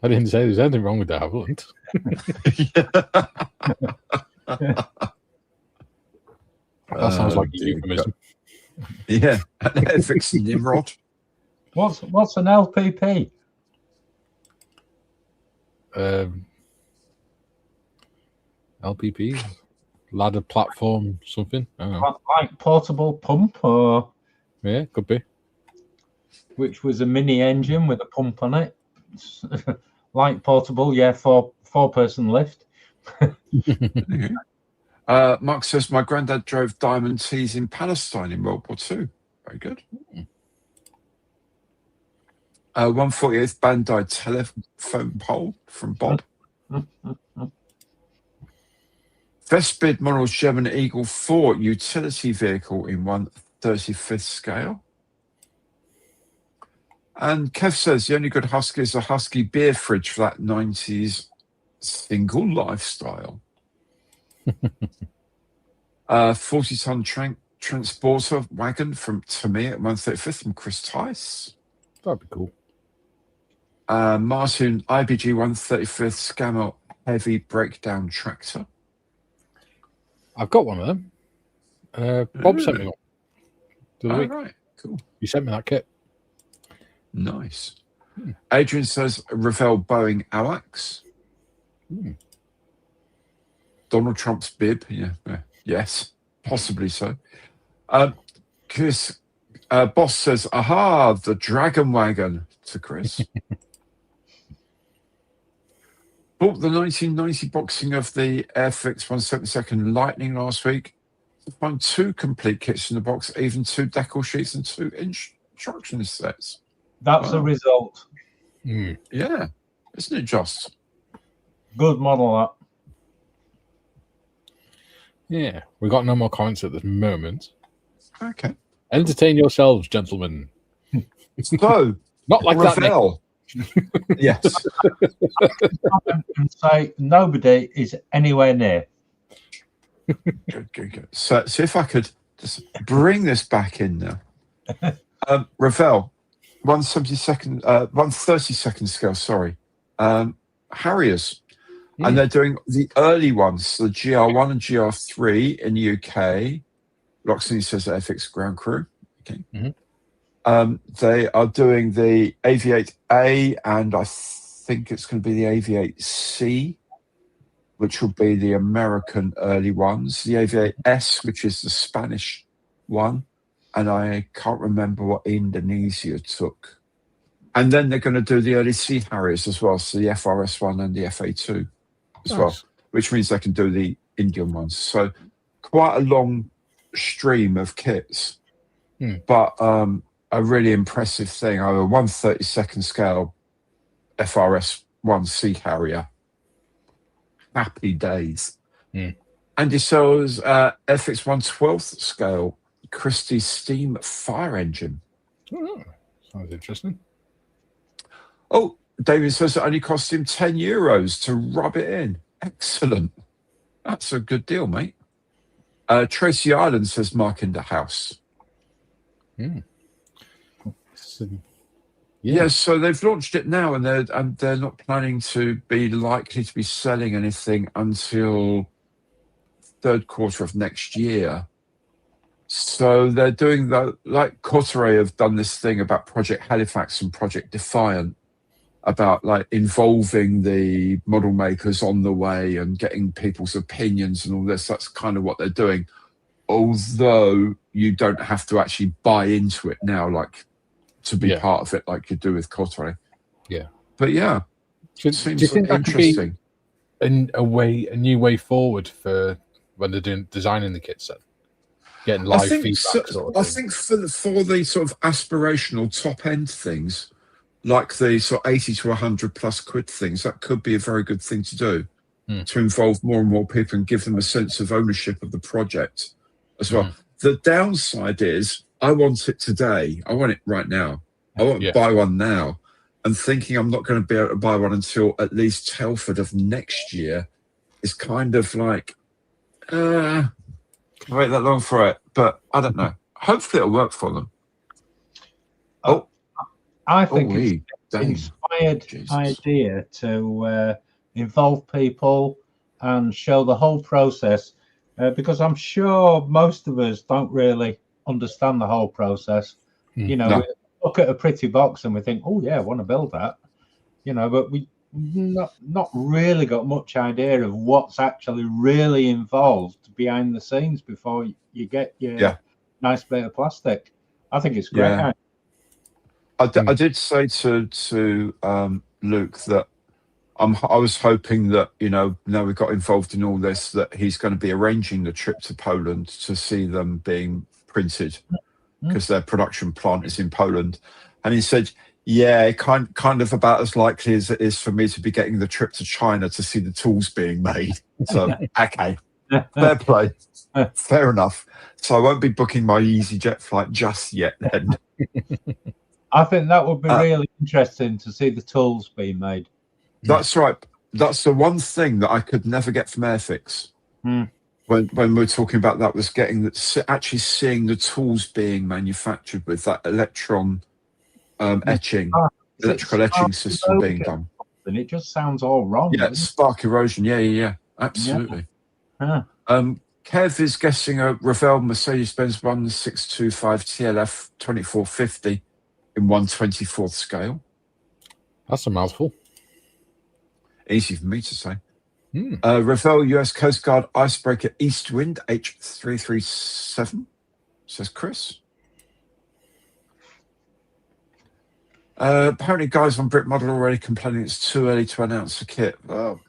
I didn't say there's anything wrong with de Havilland. That sounds like a euphemism. Yeah, an ethics Nimrod. What's an LPP? LPP, ladder platform, something. I don't know. Like portable pump, or yeah, could be. Which was a mini engine with a pump on it. Light portable, yeah, four-person lift. Mark says, my granddad drove Diamond T's in Palestine in World War II. Very good. 148th Bandai telephone pole from Bob. Vespid Models German Eagle 4 utility vehicle in 1/35 scale. And Kev says the only good Husky is a Husky beer fridge for that 90s single lifestyle. 40-ton transporter wagon to me at 1/35 from Chris Tice. That'd be cool. Martin IBG 1/35 Scammer heavy breakdown tractor. I've got one of them. Bob sent me one. Right, cool. You sent me that kit. Nice. Adrian says Revell Boeing AWACS. Donald Trump's bib. Yeah. Yes, possibly so. Chris Boss says, aha, the Dragon Wagon to Chris. Bought the 1990 boxing of the Airfix 1/72 Lightning last week. Found 2 complete kits in the box, even 2 decal sheets and 2 instruction sets. That's a result. Yeah, isn't it just? Good model, that. Yeah, we got no more comments at this moment. Okay. Entertain yourselves, gentlemen. So, not like Revell. That. Yes. And say nobody is anywhere near. Good. So if I could just bring this back in now. Revell, 1/32 scale, sorry. Harriers. And they're doing the early ones, the GR1 and GR3 in the UK. Loxley says FX Ground Crew. Okay. They are doing the AV8A, and I think it's going to be the AV8C, which will be the American early ones. The AV8S, which is the Spanish one, and I can't remember what Indonesia took. And then they're going to do the early Sea Harriers as well, so the FRS1 and the FA2 as well, which means they can do the Indian ones. So quite a long stream of kits, but a really impressive thing. Over 1/32 scale FRS-1C Harrier. Happy days. Mm. Andy sells FX1 12th scale Christie steam fire engine. Oh, sounds interesting. Oh, David says it only cost him €10 to rub it in. Excellent. That's a good deal, mate. Tracy Island says Mark in the house. Mm. So, yeah, so they've launched it now, and they're not planning to be likely to be selling anything until third quarter of next year. So they're doing like Cotteret have done this thing about Project Halifax and Project Defiant, about like involving the model makers on the way and getting people's opinions and all this. That's kind of what they're doing. Although you don't have to actually buy into it now, like to be part of it, like you do with Cotteret. Yeah. But yeah, it seems interesting. A new way forward for when they're designing the kit set, getting live feedback. I think for the sort of aspirational top end things, like the sort of 80 to 100 plus quid things, that could be a very good thing to do, to involve more and more people and give them a sense of ownership of the project as well. The downside is I want it today. I want it right now. I want to buy one now. And thinking I'm not going to be able to buy one until at least Telford of next year is kind of like, can't wait that long for it. But I don't know. Hopefully it'll work for them. I think it's an inspired idea to involve people and show the whole process, because I'm sure most of us don't really understand the whole process. We look at a pretty box and we think, oh yeah, I want to build that, but we not really got much idea of what's actually really involved behind the scenes before you get your nice bit of plastic. I think it's great. I did say to Luke that I was hoping that, now we got involved in all this, that he's going to be arranging the trip to Poland to see them being printed, because their production plant is in Poland. And he said, kind of about as likely as it is for me to be getting the trip to China to see the tools being made. So, okay, fair play, fair enough. So I won't be booking my EasyJet flight just yet then. I think that would be really interesting to see the tools being made. That's right. That's the one thing that I could never get from Airfix. When we were talking about that, was actually seeing the tools being manufactured with that electrical etching system being done. And it just sounds all wrong. Yeah, spark erosion. Yeah, absolutely. Kev is guessing a Revell Mercedes-Benz 1625 TLF 2450 in 1/24th scale. That's a mouthful. Easy for me to say. Revell US Coast Guard Icebreaker Eastwind H337, says Chris. Apparently guys on Brit Model already complaining it's too early to announce the kit. Well,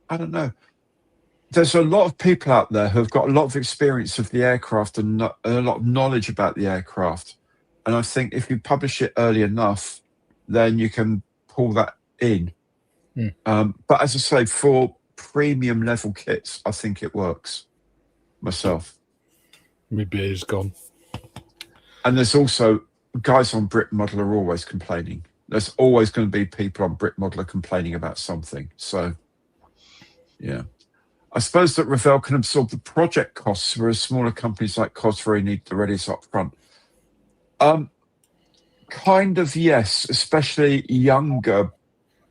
I don't know. There's a lot of people out there who've got a lot of experience of the aircraft and a lot of knowledge about the aircraft. And I think if you publish it early enough, then you can pull that in. But as I say, for premium level kits, I think it works myself. My beer's gone. And there's also guys on Brit Model are always complaining. There's always going to be people on Brit Modeler complaining about something. So, yeah. I suppose that Revell can absorb the project costs, whereas smaller companies like Cotteret need the readies up front. Kind of, yes, especially younger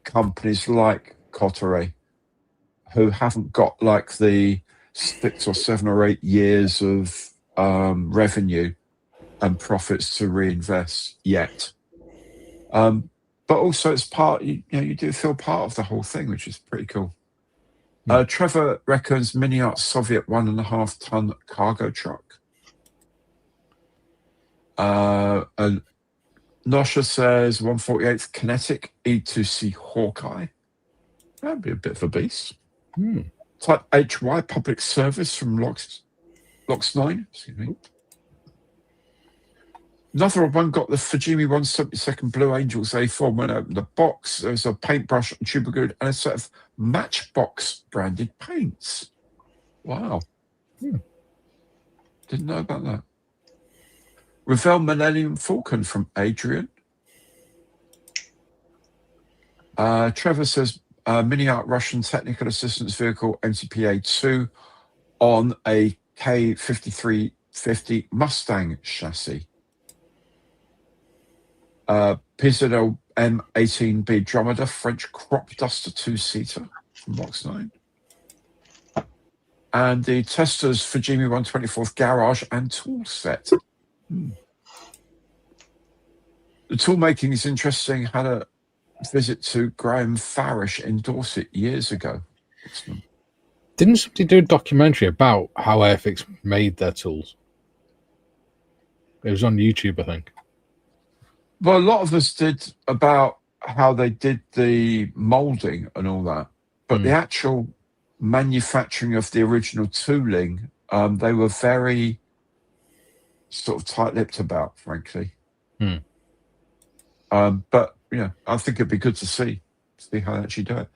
companies like Cotteret, who haven't got like the 6 or 7 or 8 years of revenue and profits to reinvest yet. But also it's part, you do feel part of the whole thing, which is pretty cool. Trevor reckons Mini Art Soviet 1.5 ton cargo truck. And Nosha says 148th Kinetic E2C Hawkeye. That'd be a bit of a beast. Type HY Public Service from Lox 9. Excuse me. Another one got the Fujimi 172nd Blue Angels A4. When I opened the box, there's a paintbrush, tuber good, and a set of Matchbox branded paints. Wow. Didn't know about that. Revell Millennium Falcon from Adrian. Trevor says, Mini Art Russian Technical Assistance Vehicle MTPA-2 on a K5350 Mustang chassis. PZL M18B Dromedar French Crop Duster 2-seater from Box 9. And the Tester's Fujimi 124th Garage and Tool Set. The tool making is interesting. Had a visit to Graham Farish in Dorset years ago. Excellent. Didn't somebody do a documentary about how Airfix made their tools? It was on YouTube, I think. Well, a lot of us did about how they did the moulding and all that. But the actual manufacturing of the original tooling, they were very sort of tight-lipped about, frankly. But, I think it'd be good to see how they actually do it.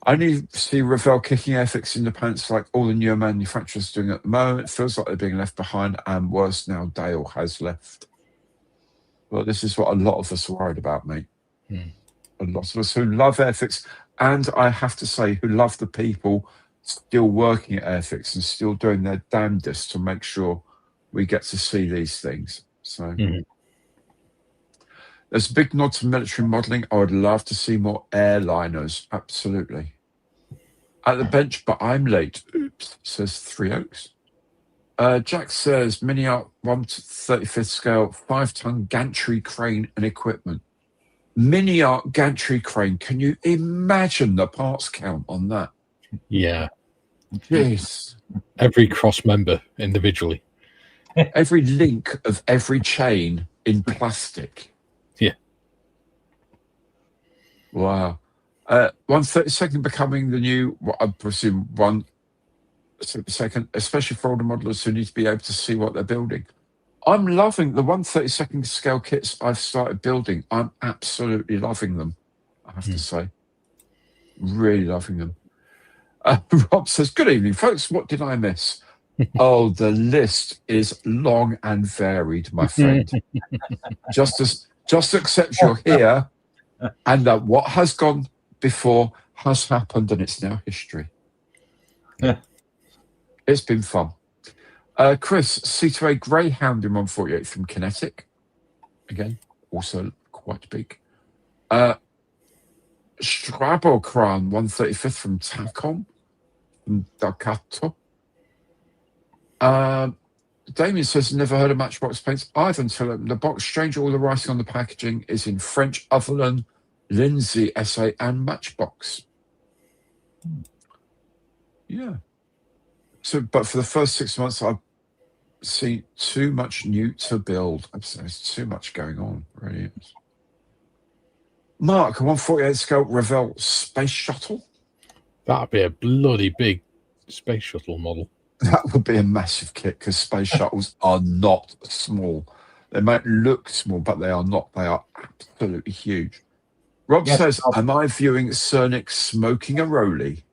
I only see Revell kicking Airfix in the pants like all the newer manufacturers doing at the moment. It feels like they're being left behind, and worse now, Dale has left. Well, this is what a lot of us are worried about, mate. A lot of us who love Airfix, and I have to say, who love the people still working at Airfix and still doing their damnedest to make sure we get to see these things. So there's a big nod to military modelling. I would love to see more airliners. Absolutely. At the bench, but I'm late. Oops, says Three Oaks. Jack says, Mini Art 1/35th scale, 5-ton gantry crane and equipment. Mini Art gantry crane. Can you imagine the parts count on that? Yeah. Yes. Every cross member individually. Every link of every chain in plastic. Yeah. Wow. 1/32nd becoming the new, I presume, 1/32nd, especially for older modelers who need to be able to see what they're building. I'm loving the 1/32nd scale kits I've started building. I'm absolutely loving them, I have to say. Really loving them. Rob says, good evening, folks. What did I miss? Oh, the list is long and varied, my friend. Just accept you're here, and that what has gone before has happened, and it's now history. It's been fun. Chris, C2A Greyhound in 148 from Kinetic. Again, also quite big. Strabokran 135th from Tacom, from Dakato. Damien says, never heard of Matchbox paints either until the box. Strange, all the writing on the packaging is in French, other than Lindsay, SA, and Matchbox. Yeah. So, but for the first 6 months, I've seen too much new to build. There's too much going on, really is. Mark, 148 scale Revell Space Shuttle. That'd be a bloody big space shuttle model. That would be a massive kit because space shuttles are not small. They might look small, but they are not. They are absolutely huge. Rob says, am I viewing Cernic smoking a Rolly?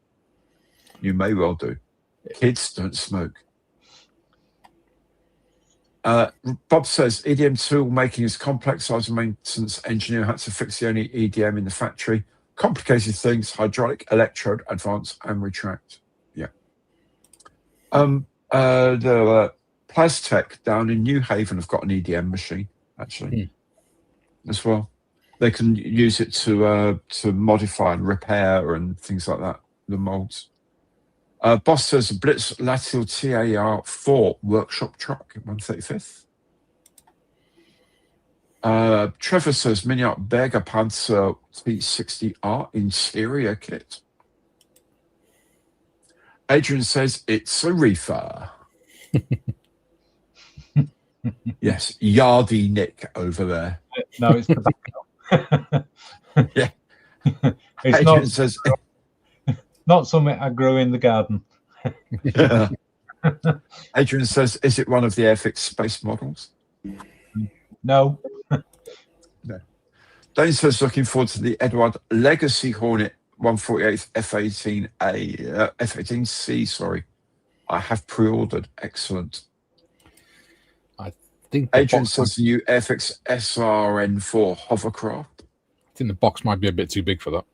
You may well do. Kids don't smoke. Bob says, EDM tool making is complex. I was a maintenance engineer, had to fix the only EDM in the factory. Complicated things, hydraulic, electrode, advance, and retract. Yeah. The Plastech down in New Haven have got an EDM machine, actually, as well. They can use it to modify and repair and things like that, the molds. Boss says Blitz Latil TAR4 workshop truck at 135th. Trevor says Mini Art Berger Panzer T60R interior kit. Adrian says it's a reefer. Yes, Yardy Nick over there. No, it's tobacco. Yeah. It's Adrian says not something I grow in the garden. Yeah. Adrian says, is it one of the Airfix space models? No. No. Dane says looking forward to the Edward Legacy Hornet 148th F-18A, F-18C, sorry. I have pre-ordered. Excellent. I think Adrian says the new FX SRN4 hovercraft. I think the box might be a bit too big for that.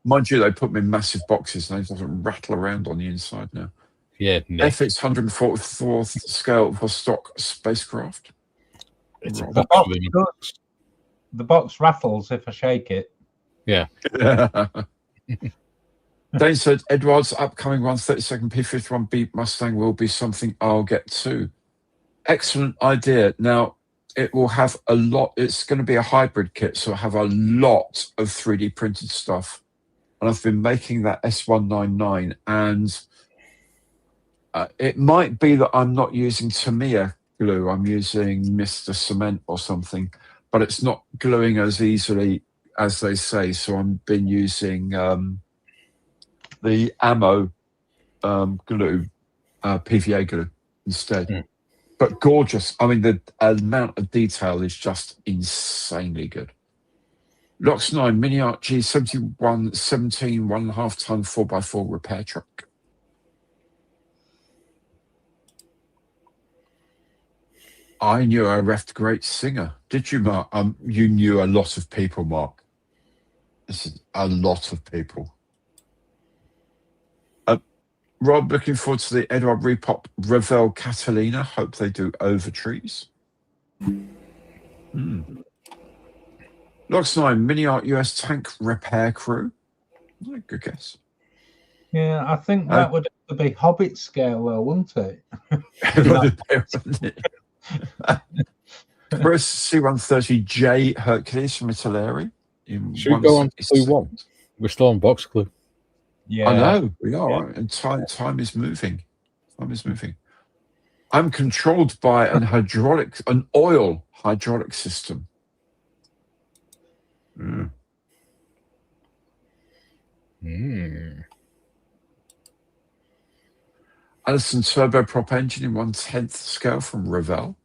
Mind you, they put them in massive boxes and it doesn't rattle around on the inside now. Yeah, FX 144th scale for stock spacecraft. It's Right. a box within a box. The box rattles if I shake it. Yeah. Dane said Edward's upcoming 132nd P51B Mustang will be something I'll get to. Excellent idea. Now, it will have a lot, it's going to be a hybrid kit, so it'll have a lot of 3D printed stuff. And I've been making that S199, and it might be that I'm not using Tamiya glue, I'm using Mr. Cement or something, but it's not gluing as easily as they say, so I've been using the ammo glue, PVA glue instead. But gorgeous. I mean, the amount of detail is just insanely good. Lox 9 Mini Art G71 17 1.5 ton 4x4 repair truck. I knew I refed a great singer. Did you, Mark? You knew a lot of people, Mark. This is a lot of people. Rob, looking forward to the Edward Repop Revell Catalina. Hope they do over trees. Lox 9 Mini Art US Tank Repair Crew. Good guess. Yeah, I think that would have to be Hobbit scale, though, wouldn't it? Chris C130J Hercules from Italy. Should we go on to Clue 1? We're still on box Clue. Yeah, I know we are, right? And time is moving. Time is moving. I'm controlled by an oil hydraulic system. Allison turboprop engine in 1/10 scale from Revell.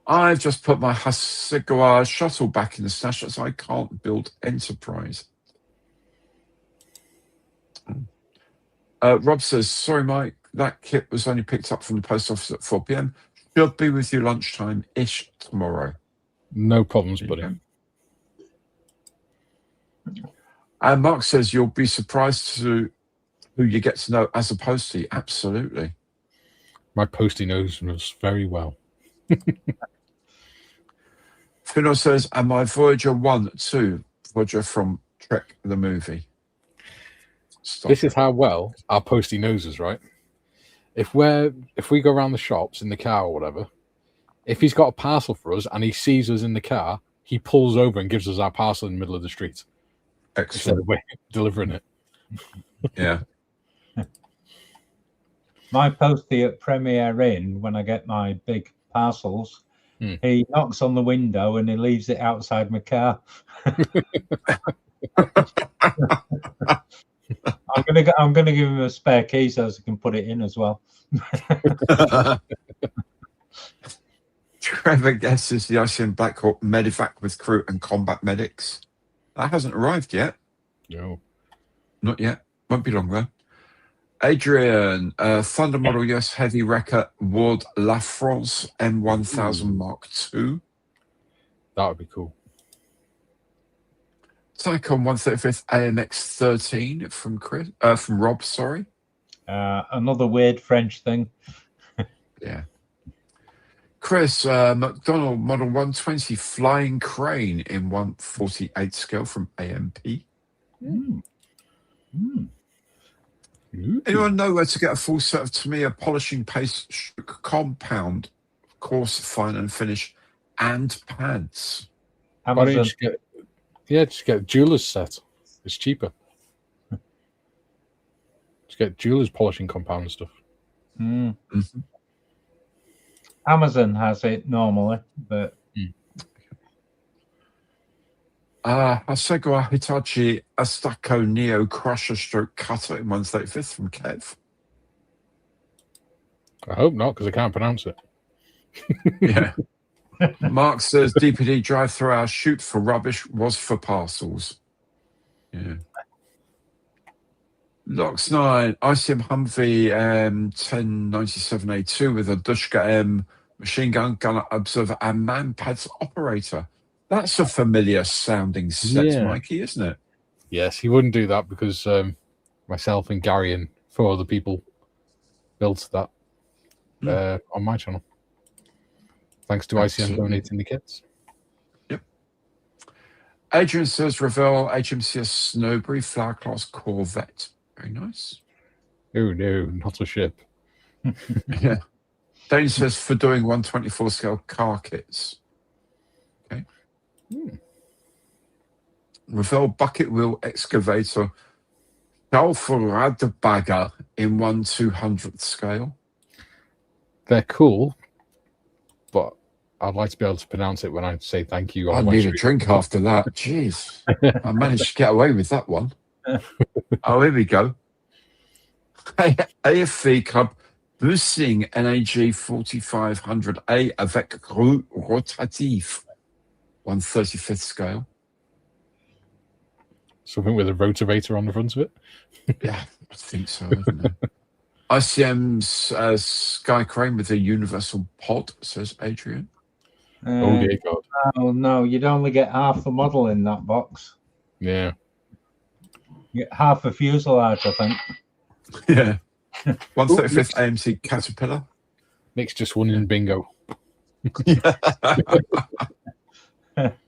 I've just put my Hasegawa shuttle back in the stash as I can't build Enterprise. Rob says, sorry, Mike, that kit was only picked up from the post office at 4 p.m. Should be with you lunchtime-ish tomorrow. No problems, buddy. And Mark says, you'll be surprised to who you get to know as a postie. Absolutely. My postie knows us very well. Fino says, and my Voyager 1, 2, Voyager from Trek the movie. This is how well our postie knows us, right? If we go around the shops in the car or whatever, if he's got a parcel for us and he sees us in the car, he pulls over and gives us our parcel in the middle of the street. Excellent. Instead of delivering it. Yeah. My postie at Premier Inn, when I get my big parcels, he knocks on the window and he leaves it outside my car. I'm gonna give him a spare key so he can put it in as well. Trevor guesses the ICM Black Hawk medevac with crew and combat medics. That hasn't arrived yet. No. Not yet. Won't be long though. Adrian, Thunder Model US Heavy Wrecker Ward La France M1000 Mark II. That would be cool. Tycon 135th AMX 13 from Rob, sorry. Another weird French thing. Yeah. Chris, McDonald Model 120 Flying Crane in 148 scale from AMP. Anyone know where to get a full set of Tamiya polishing paste compound, coarse, fine and finish, and pads? Amazon. Just get a jeweler's set. It's cheaper. Just get jeweler's polishing compound and stuff. Amazon has it normally, but Hasegawa Hitachi Astako Neo Crusher Stroke Cutter in 135th from Kev. I hope not, because I can't pronounce it. Yeah. Mark says DPD drive-through our shoot for rubbish was for parcels. Yeah. Locks 9, ICM Humvee 1097A2 with a Dushka M machine gun observer and manpads operator. That's a familiar sounding set, Mikey, isn't it? Yes, he wouldn't do that because myself and Gary and 4 other people built that on my channel. Thanks to ICM donating the kits. Yep. Adrian says Revell HMCS Snowberry Flower Class Corvette. Very nice. Oh no, not a ship. Yeah. Dane says for doing 124 scale car kits. Okay. Revell bucket wheel excavator Bagger in 1/200th scale. They're cool, but I'd like to be able to pronounce it when I say thank you. I need a drink after that. Jeez. I managed to get away with that one. Oh, here we go. AFV Club Boosting NAG 4500A avec roue rotatif. 1/35th scale. Something with a rotavator on the front of it? Yeah, I think so, isn't it? ICM's Sky Crane with a universal pod, says Adrian. Oh dear God. Oh no, you'd only get half the model in that box. Yeah. You get half a fuselage, I think. Yeah. 1/35th AMC Caterpillar. Nick's just won in bingo.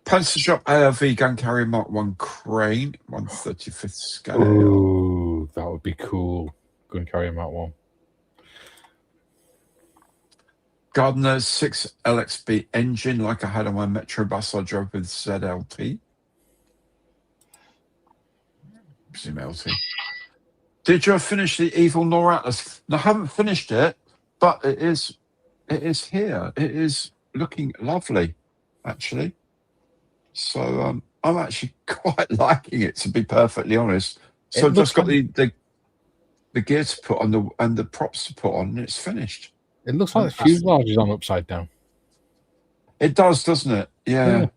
Panzer Shop ARV gun carrier Mark 1 crane, 1/35th scale. Oh, that would be cool. Gun carrier Mark 1. Gardner 6 LXB engine like I had on my Metro bus I drove with ZLT. Presume LT. Did you finish the Evil Nor Atlas? No, I haven't finished it, but it is here. It is looking lovely, actually. So I'm actually quite liking it, to be perfectly honest. So I've just got the gear to put on and the props to put on, and it's finished. It looks like the fuselage is on upside down. It does, doesn't it? Yeah.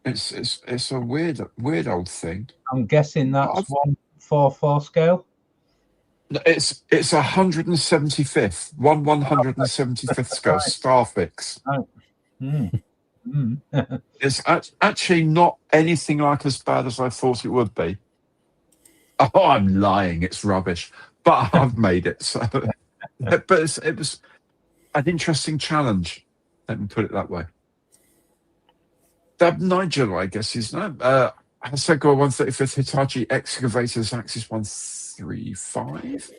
It's a weird old thing. I'm guessing that's 1/44 scale. It's 175th, 1/175th scale Starfix. Oh. It's actually not anything like as bad as I thought it would be. Oh, I'm lying. It's rubbish, but I've made it. So, but it was an interesting challenge. Let me put it that way. Dab Nigel, I guess his name. Hasego 1/35th Hitachi excavators Axis 135.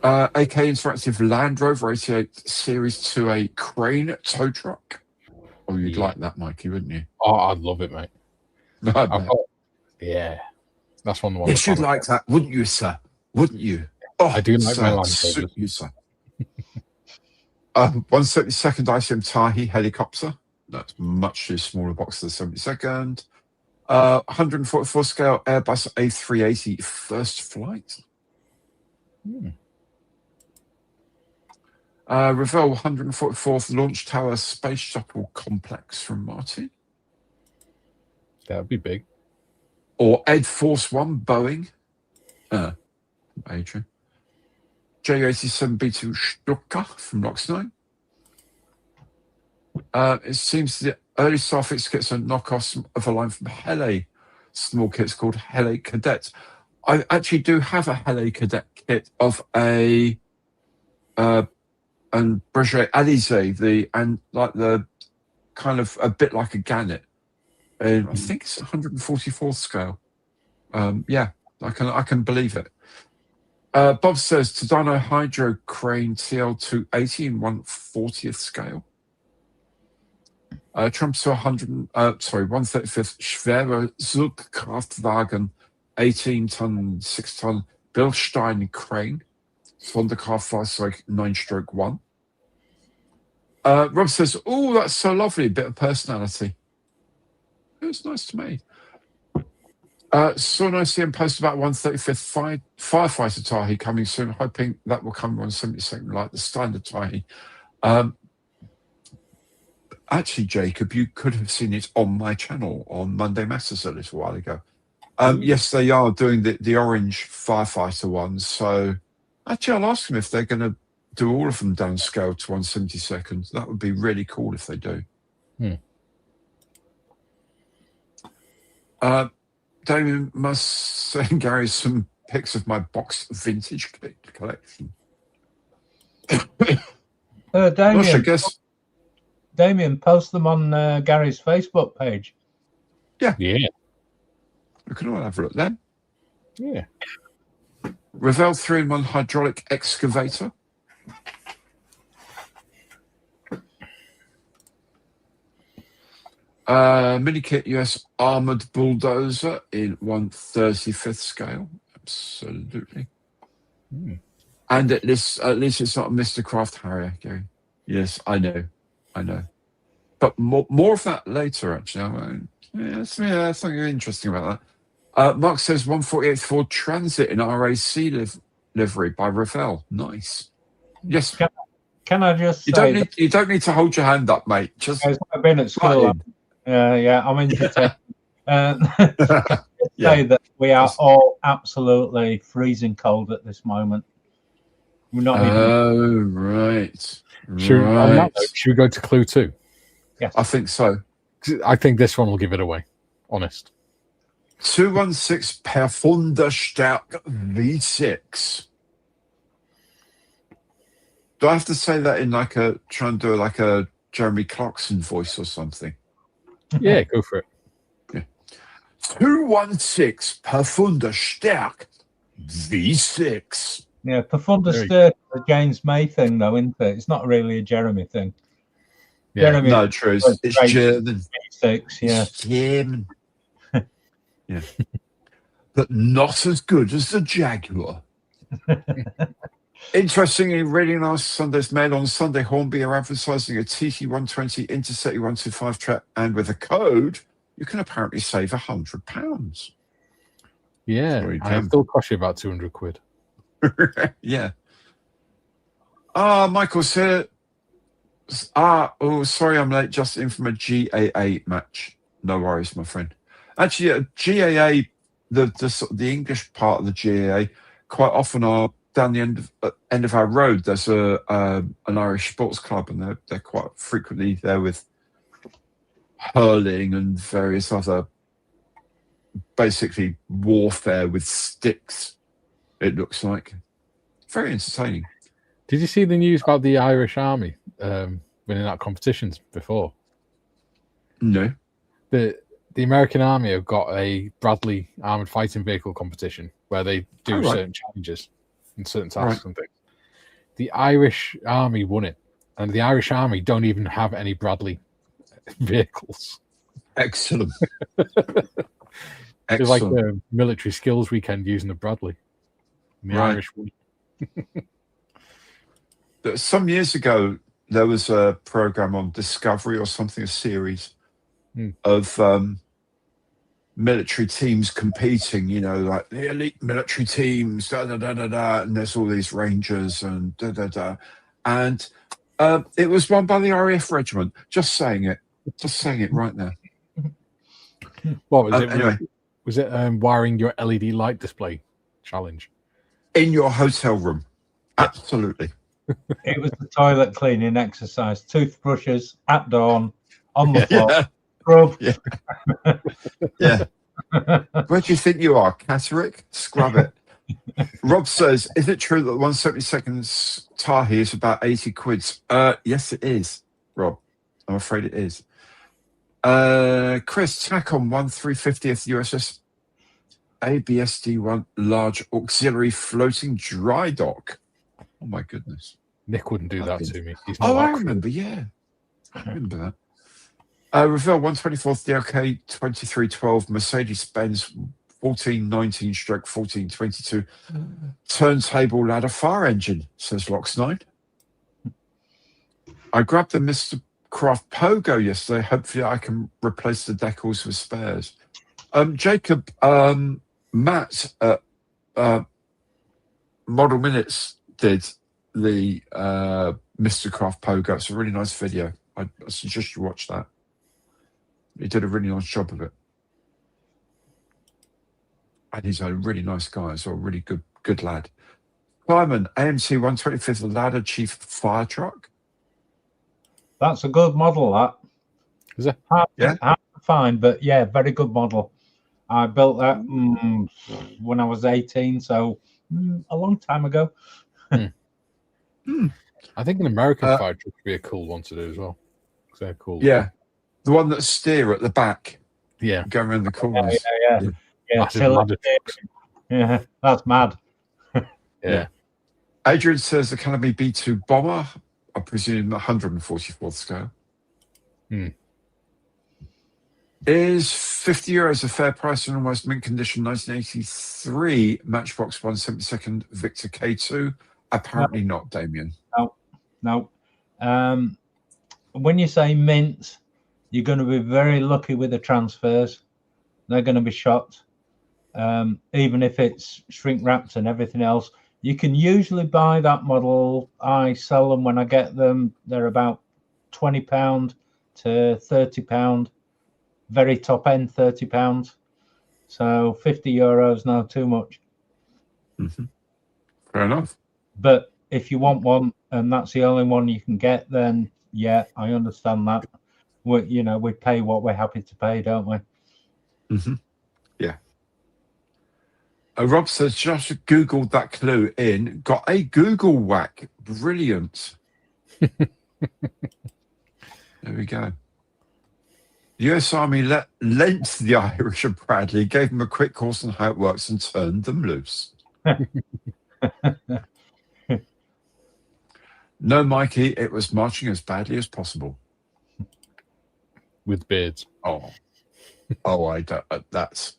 AK Interactive Land Rover 88 Series 2A crane tow truck. Oh, you'd like that, Mikey, wouldn't you? Oh, I'd love it, mate. Yeah, that's one of the ones. Yes, you'd like that, wouldn't you, sir? Wouldn't you? Oh, I do like sir, my Land suit Rovers. you, sir. 172nd ICM Tahi helicopter. That's much too small a box for the 72nd. 144 scale Airbus A380 first flight. Revell 144th Launch Tower Space Shuttle Complex from Martin. That would be big. Or Ed Force 1 Boeing. Adrian. J87B2 Stuka from Lox 9. It seems the early Starfix kits are knockoffs of a line from Hele small kits called Hele Cadet. I actually do have a Hele Cadet kit of a and Breguet Alizé, the kind of a bit like a Gannet. I think it's 144th scale. Yeah, I can believe it. Bob says Tadano Hydro Crane TL280 in 1/40th scale. Trumps to 135th Schwere Zugkraftwagen 18-ton, 6-ton Bilstein Crane. Sonderkraftfahrzeug 9/1. Rob says, oh, that's so lovely. A bit of personality. It was nice to me. Saw an ICM post about 135th Firefighter Tahi coming soon, hoping that will come on 72nd, like the standard Tahi. Actually, Jacob, you could have seen it on my channel on Monday Masters a little while ago. Yes, they are doing the orange Firefighter ones. So actually, I'll ask them if they're going to do all of them downscale to 1/72. That would be really cool if they do. Damien must send Gary some pics of my boxed vintage collection. Damien, post them on Gary's Facebook page. Yeah. We can all have a look then. Yeah. Revell 3-in-1 hydraulic excavator. Mini-kit US armoured bulldozer in 1/35th scale. Absolutely. And at least it's not a Mr. Craft Harrier, Gary. Yes, I know. But more of that later, actually. Something interesting about that. Mark says 148th Ford Transit in RAC livery by Revell. Nice. Yes. Can I just say... You don't need to hold your hand up, mate. Just I've been at school. I'm entertained. Say that we are all absolutely freezing cold at this moment. We're not even... right. Should we go to clue 2? Yes. I think so. I think this one will give it away. Honest. 216 Perfunder Stark V6. Do I have to say that in try and do like a Jeremy Clarkson voice or something? Yeah, go for it. Yeah. 216 Perfunder Stark V6. Yeah, Perfunder Stark is a James May thing, though, isn't it? It's not really a Jeremy thing. Yeah. Jeremy, no, true. It's German. V6, yeah. It's German. Yeah. But not as good as the Jaguar. Interestingly, reading last Sunday's Mail on Sunday, Hornby are advertising a TT120 Intercity 125 track, and with a code, you can apparently save £100. Yeah, I still cost you about 200 quid. Yeah. Michael said, sorry I'm late, just in from a GAA match. No worries, my friend. Actually, GAA, the English part of the GAA, quite often are down the end of our road. There's an Irish sports club, and they're quite frequently there with hurling and various other, basically warfare with sticks. It looks like very entertaining. Did you see the news about the Irish Army winning out competitions before? No. The American Army have got a Bradley armored fighting vehicle competition where they do certain challenges and certain tasks and things. The Irish Army won it, and the Irish Army don't even have any Bradley vehicles. Excellent. It's like the military skills weekend using a Bradley. And the Irish won. Some years ago, there was a program on Discovery or something, a series of military teams competing, like the elite military teams, and there's all these rangers and and it was won by the RAF regiment. Just saying it right now. What was it? Anyway, was it wiring your LED light display challenge in your hotel room? Absolutely. It was the toilet cleaning exercise. Toothbrushes at dawn on the floor. Scrub. Yeah. Where do you think you are, Catterick? Scrub it. Rob says, is it true that 1/72 Tahi is about 80 quids? Yes, it is, Rob. I'm afraid it is. Chris, tack on 1/350th USS ABSD-1 large auxiliary floating dry dock. Oh my goodness. Nick wouldn't do that to me. I remember, yeah. I remember that. Revell 124th DLK 2312 Mercedes-Benz 1419/1422 turntable ladder fire engine, says Lox9. I grabbed the Mr. Craft Pogo yesterday. Hopefully I can replace the decals with spares. Jacob, Matt at Model Minutes did the Mr. Craft Pogo. It's a really nice video. I suggest you watch that. He did a really nice job of it. And he's a really nice guy, so a really good lad. Simon, AMC 125th Ladder Chief Fire Truck. That's a good model, that. Is it? Hard to find, but yeah, very good model. I built that when I was 18, so a long time ago. I think an American fire truck would be a cool one to do as well. They're cool. Yeah. The one that steer at the back. Yeah. Going around the corners. Yeah, that's mad. Yeah. Adrian says the Calamity B2 bomber, I presume 144th scale. Is €50 a fair price in almost mint condition 1983 Matchbox 172nd Victor K2? Apparently not, Damien. No. When you say mint, you're going to be very lucky with the transfers. They're going to be shot. Even if it's shrink wrapped and everything else, you can usually buy that model. I sell them when I get them. They're about £20 to £30. Very top end, £30. So €50, no, too much. Fair enough. But if you want one and that's the only one you can get, then yeah, I understand that. We pay what we're happy to pay, don't we? Yeah. Rob says, just Googled that clue in. Got a Google whack. Brilliant. There we go. The US Army lent the Irish a Bradley, gave them a quick course on how it works and turned them loose. No, Mikey, it was marching as badly as possible. With beards. I don't. That's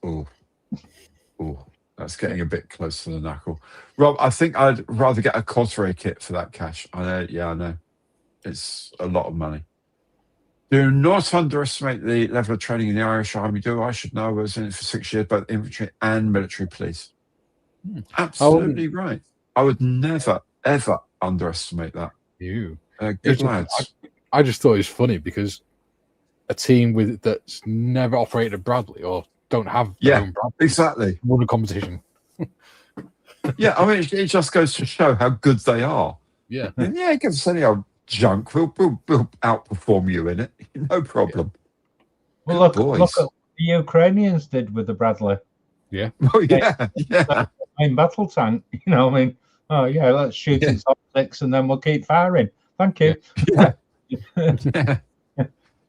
that's getting a bit close to the knuckle. Rob, I think I'd rather get a Cosray kit for that cash. I know. It's a lot of money. Do not underestimate the level of training in the Irish Army. I should know. I was in it for 6 years, both infantry and military police. Absolutely right. I would never, ever underestimate that. Good lads. I just thought it was funny because a team that's never operated a Bradley or don't have their own Bradley. Exactly. Won a competition. Yeah, I mean, it just goes to show how good they are. Yeah. And give us any old junk. We'll outperform you in it. No problem. Yeah. Well, look at what the Ukrainians did with the Bradley. Yeah. Oh, yeah. In battle tank, let's shoot its optics and then we'll keep firing. Thank you. Yeah.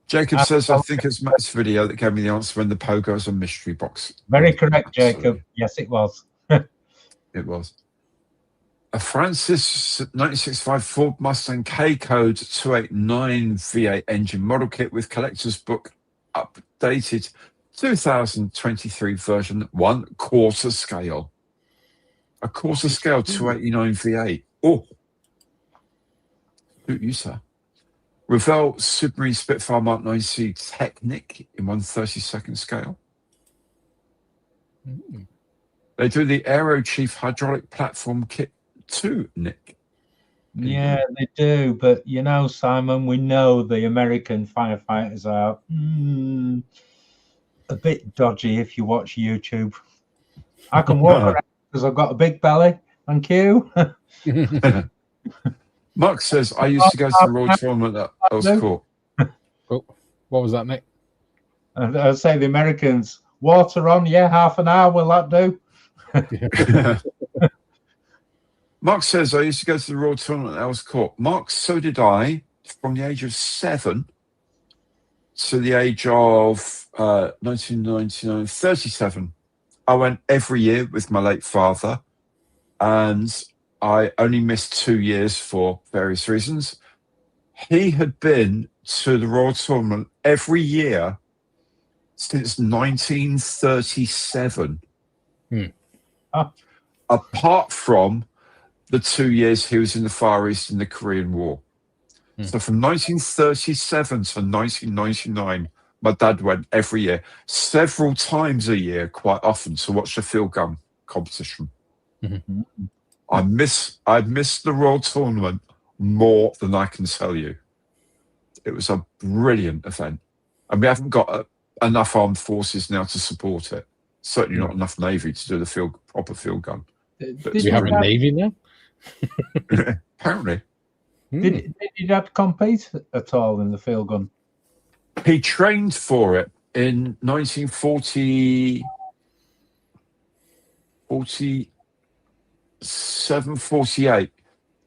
Jacob says, I think it's Matt's video that gave me the answer when the Pogo was a mystery box. Very correct, Jacob. Yes, it was. It was. A Francis 1965 Ford Mustang K code 289 V8 engine model kit with collector's book updated 2023 version 1/4 scale. A quarter scale 289 V8. Oh. Suit you, sir. Revell Supermarine Spitfire Mark 9C Technic in 1/32 scale. They do the Aero Chief hydraulic platform kit too, Nick. Yeah, they do. But Simon, we know the American firefighters are a bit dodgy if you watch YouTube. I can walk around because I've got a big belly. Thank you. Mark says, I used to go to the Royal Tournament at Earls Court. Oh, what was that, Nick? I say the Americans, water on, half an hour, will that do? Mark says, I used to go to the Royal Tournament at Earls Court. Mark, so did I, from the age of 7 to the age of 1999, 37. I went every year with my late father, and I only missed 2 years for various reasons. He had been to the Royal Tournament every year since 1937. Apart from the 2 years he was in the Far East in the Korean War. So from 1937 to 1999, my dad went every year, several times a year, quite often, to watch the field gun competition. Mm-hmm. I miss the Royal Tournament more than I can tell you. It was a brilliant event, and we haven't got enough armed forces now to support it. Certainly not enough Navy to do the proper field gun. Do we have a Navy now? Apparently. Did your dad compete at all in the field gun? He trained for it in 1947, 48.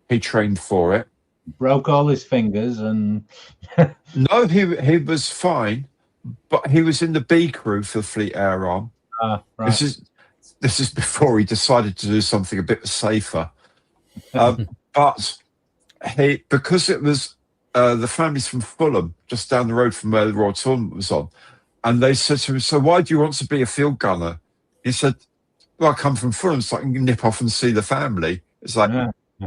He trained for it. Broke all his fingers and... No, he was fine, but he was in the B crew for the Fleet Air Arm. Right. This is before he decided to do something a bit safer. But because it was the family's from Fulham, just down the road from where the Royal Tournament was on, and they said to him, "So why do you want to be a field gunner?" He said, "Well, I come from Fulham, so I can nip off and see the family." It's like,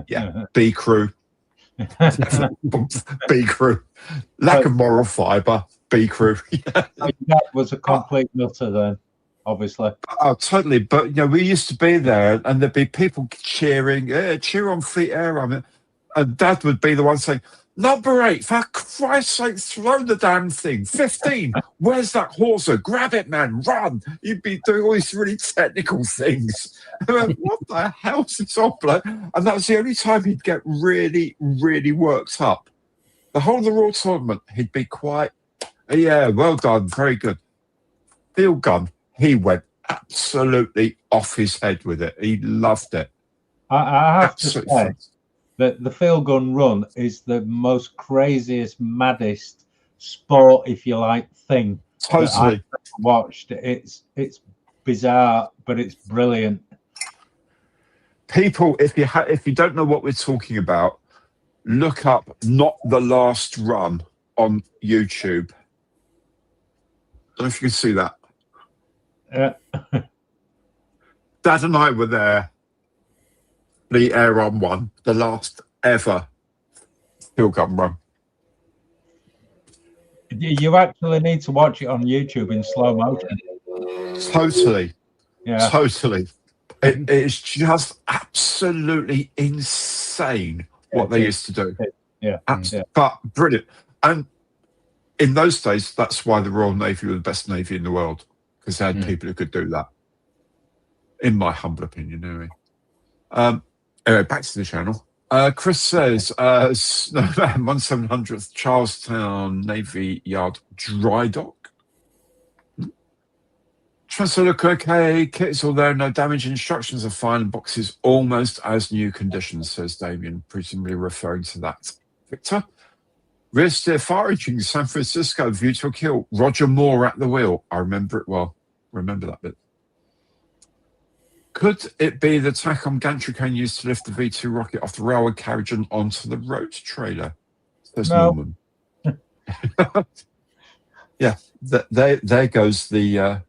yeah, B crew. B crew. Lack of moral fibre, B crew. That was a complete nutter then, obviously. Oh, totally. But, we used to be there and there'd be people cheering, cheer on Fleet Air Arm. And Dad would be the one saying, "Number 8, for Christ's sake, throw the damn thing. 15, where's that hawser? Grab it, man, run." You'd be doing all these really technical things. What the hell's this all bloke? And that was the only time he'd get really, really worked up. The whole of the Royal Tournament, he'd be quite, "Yeah, well done, very good." Field gun, he went absolutely off his head with it. He loved it. I have to say that the field gun run is the most craziest, maddest sport, if you like, thing Totally. that I've watched. It's bizarre, but it's brilliant. People, if you don't know what we're talking about, look up "Not the Last Run" on YouTube. I don't know if you can see that. Dad and I were there. The Air Arm 1, the last ever field gun run. You actually need to watch it on YouTube in slow motion. Totally. Yeah. Totally. It is just absolutely insane what they used to do. Yeah. But brilliant. And in those days, that's why the Royal Navy were the best Navy in the world, because they had people who could do that. In my humble opinion, anyway. Anyway, back to the channel. Chris says, Snowman 1700th Charlestown Navy Yard dry dock. Transfer look okay. Kit is all there. No damage. Instructions are fine. And boxes almost as new condition, says Damien, presumably referring to that. Victor. Rear steer fire engine, San Francisco, view to a kill. Roger Moore at the wheel. I remember it well. Remember that bit. Could it be the TACOM gantry crane used to lift the V2 rocket off the railway carriage and onto the road trailer? There's Norman. Yeah, there goes the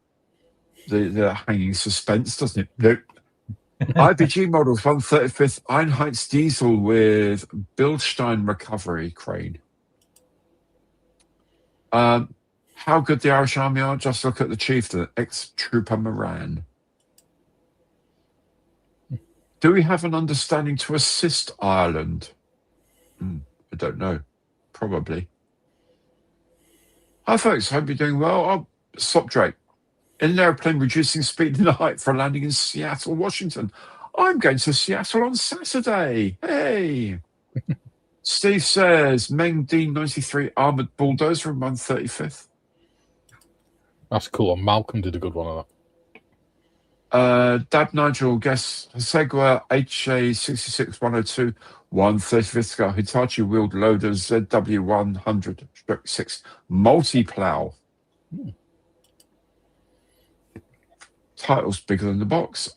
hanging suspense, doesn't it? Nope. IBG models 135th Einheits diesel with Bilstein recovery crane. How good the Irish Army are? Just look at the chieftain, ex-trooper Moran. Do we have an understanding to assist Ireland? I don't know. Probably. Hi, folks. Hope you're doing well. Oh, Stop Drake. In an airplane reducing speed and height for a landing in Seattle, Washington. I'm going to Seattle on Saturday. Hey. Steve says, Meng D93 armoured bulldozer in 135th. That's cool. Malcolm did a good one of that. Dab Nigel, guess Segwa HA66102 135th Scar Hitachi wheeled loader ZW100/6 multi-plow. Title's bigger than the box.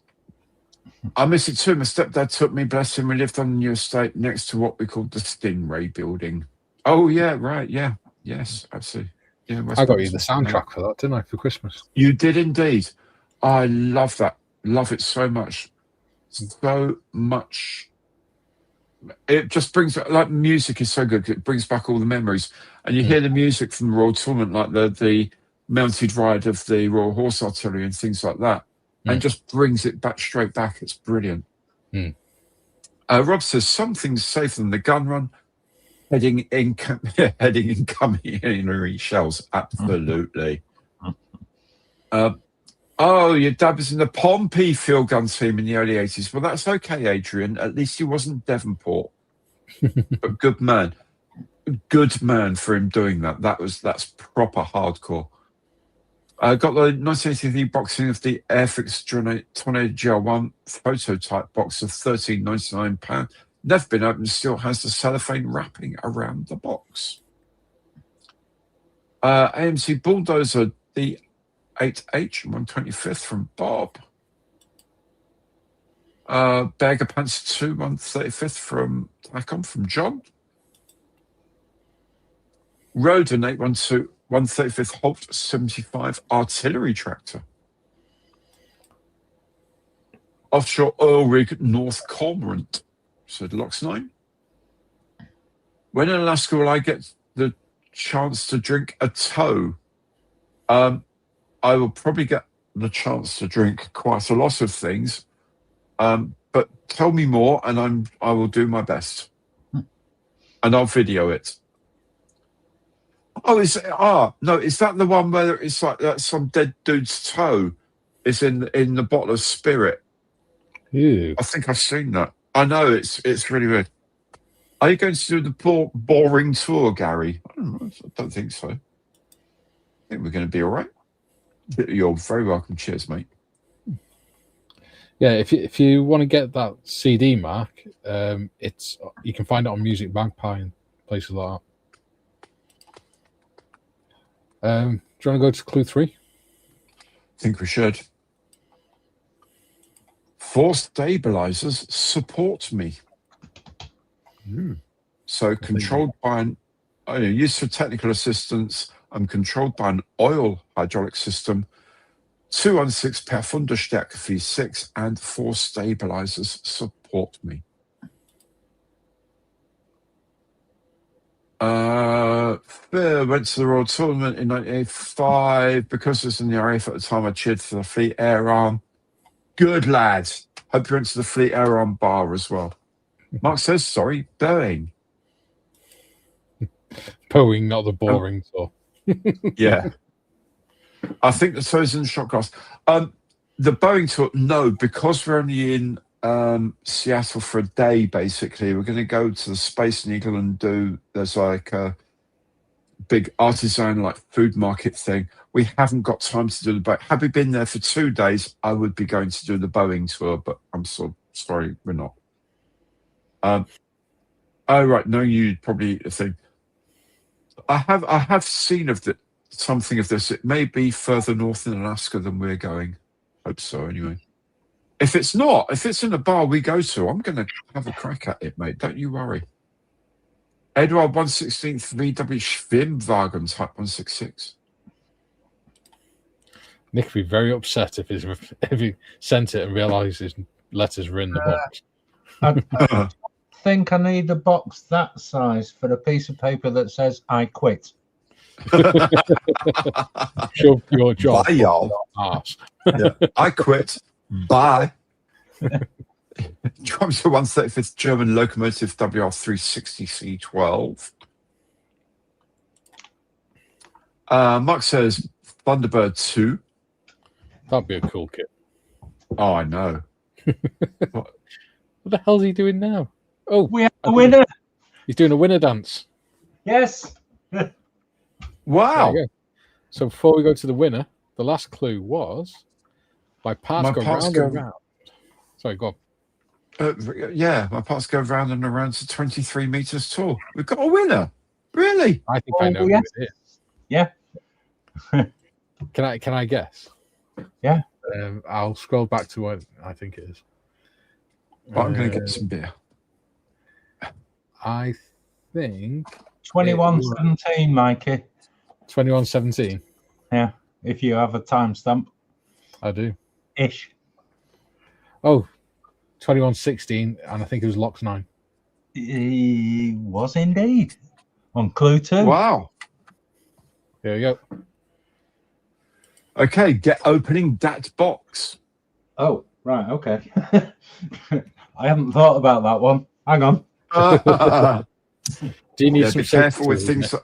I miss it too. My stepdad took me, bless him. We lived on the new estate next to what we called the Stingray building. Oh yeah, right, yeah, yes, absolutely. Yeah, I got you the soundtrack for that, didn't I, for Christmas? You did indeed. I love that. Love it so much. So much. it just brings, like, music is so good. It brings back all the memories, and you hear the music from the Royal Tournament, like the mounted ride of the Royal Horse Artillery and things like that, and just brings it back straight back. It's brilliant. Rob says something's safer than the gun run. Heading incoming enemy shells. Absolutely. Oh, your dad was in the Pompey field gun team in the early 80s. Well, that's okay, Adrian. At least he wasn't Devonport. But good man. Good man for him doing that. That's proper hardcore. I got the 1983 boxing of the Airfix Tornado GR1 prototype box of £13.99. Never been opened, still has the cellophane wrapping around the box. AMC Bulldozer, the 8H, 125th from Bob. Bag of Pants 2, 135th from Tacom from John. Roden 812, 135th Holt 75 artillery tractor. Offshore oil rig North Cormorant, said Lox 9. When in Alaska will I get the chance to drink a toe? I will probably get the chance to drink quite a lot of things, but tell me more, and I will do my best, and I'll video it. Oh, is that the one where it's like that some dead dude's toe is in the bottle of spirit? Ew. I think I've seen that. I know it's really weird. Are you going to do the boring tour, Gary? I don't think so. I think we're going to be all right. You're very welcome. Cheers, mate. Yeah, if you want to get that CD, Mark, you can find it on Music Magpie and places like that. Do you want to go to clue 3? I think we should. 4 stabilizers support me. So controlled by used for technical assistance. I'm controlled by an oil hydraulic system, 216 Perfunderstärke V6, and 4 stabilizers support me. Fear went to the Royal Tournament in 1985. Because I was in the RAF at the time, I cheered for the Fleet Air Arm. Good lad. Hope you went to the Fleet Air Arm bar as well. Mark says, sorry, Boeing. Boeing, not the boring tour. Yeah. I think the toes in the shot glass. The Boeing tour, no, because we're only in Seattle for a day, basically. We're going to go to the Space Needle and there's like a big artisan like food market thing. We haven't got time to do the Boeing. Had we been there for 2 days, I would be going to do the Boeing tour, but I'm so sorry, we're not. Oh right, no, you'd probably think. I have seen something of this. It may be further north in Alaska than we're going. Hope so, anyway. If it's not, if it's in a bar we go to, I'm going to have a crack at it, mate. Don't you worry. Edward 116th VW Schwimmwagen Type 166. Nick would be very upset if he sent it and realised his letters were in the box. I think I need a box that size for a piece of paper that says "I quit." Shove your job. Bye, y'all. Yeah. I quit. Bye. Drums for 135th German locomotive WR360 C12. Mark says Thunderbird 2. That'd be a cool kit. Oh, I know. What the hell's he doing now? Oh, we have a winner. He's doing a winner dance. Yes. Wow. So before we go to the winner, the last clue was my parts go round and round. Sorry, go on. Yeah, my parts go round and around to 23 meters tall. We've got a winner. Really? I think I know who it is. Yeah. Can I guess? Yeah. I'll scroll back to what I think it is. I'm going to get some beer. I think 2117, Mikey. 2117. Yeah, if you have a timestamp. I do. Ish. Oh, 2116, and I think it was Lox 9. He was indeed on Clue 2. Wow. There you go. Okay, get opening that box. Oh, right, okay. I haven't thought about that one. Hang on. Do you need some be careful with tools,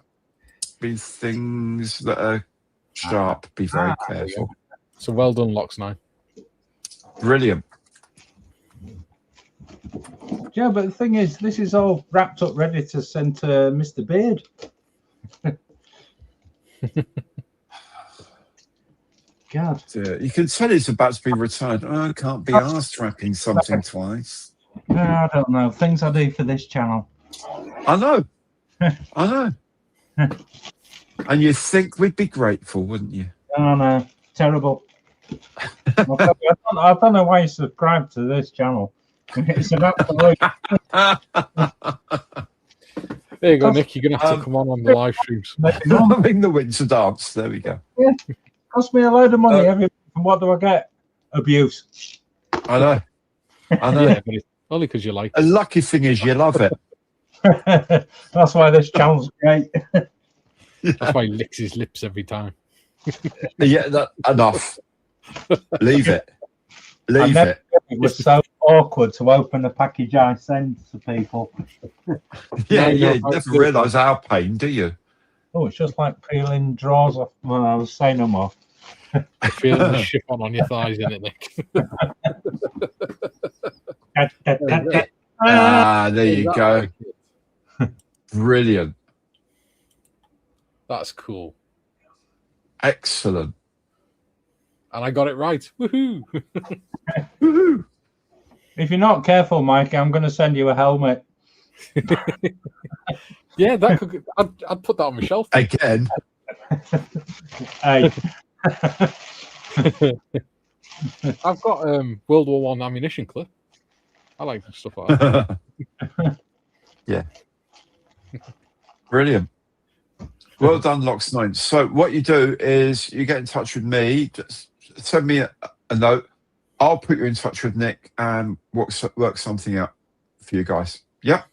things that are sharp. Be very careful. So well done, Lox 9. Brilliant. Yeah, but the thing is, this is all wrapped up, ready to send to Mr. Beard. God. You can tell it's about to be returned. I can't be asked wrapping something twice. I don't know. Things I do for this channel. I know. I know. And you think we'd be grateful, wouldn't you? Oh, no. Terrible. I don't know why you subscribe to this channel. It's about There you go, Nick. You're going to have to come on the live streams. Having the winter dance. There we go. Yeah. Cost me a load of money every month, and what do I get? Abuse. I know. I know. Yeah, but it's only because you like it. A lucky thing is you love it. That's why this channel's great. That's why he licks his lips every time. Yeah, enough. Leave it. Leave it. It was so awkward to open a package I send to people. Yeah, you never realise our pain, do you? Oh, it's just like peeling drawers off. Well, I was saying no more. Feeling the chiffon on your thighs, isn't it, Nick? There you go. Brilliant. That's cool. Excellent. And I got it right. Woohoo! Woohoo! If you're not careful, Mike, I'm going to send you a helmet. Yeah, that could. I'd put that on my shelf. Again. Hey. I've got World War I ammunition clip. I like stuff like that. Yeah. Brilliant. Well done, Lox 9. So what you do is you get in touch with me. Just send me a note. I'll put you in touch with Nick and work something out for you guys. Yeah.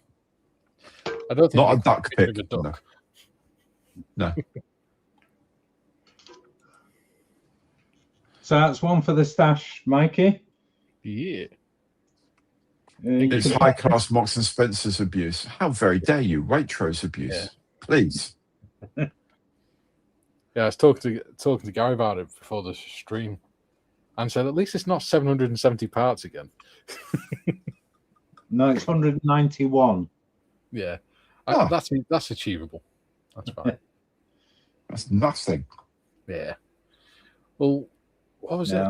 I don't think not a duck pic. No. So that's one for the stash, Mikey. Yeah. It's high class Marks and Spencer's abuse. How very dare you? Waitrose abuse. Yeah. Please. Yeah, I was talking to Gary about it before the stream, and said at least it's not 770 parts again. No, it's 191. Yeah, Oh. That's achievable. That's fine. That's nothing. Yeah. Well, what was it?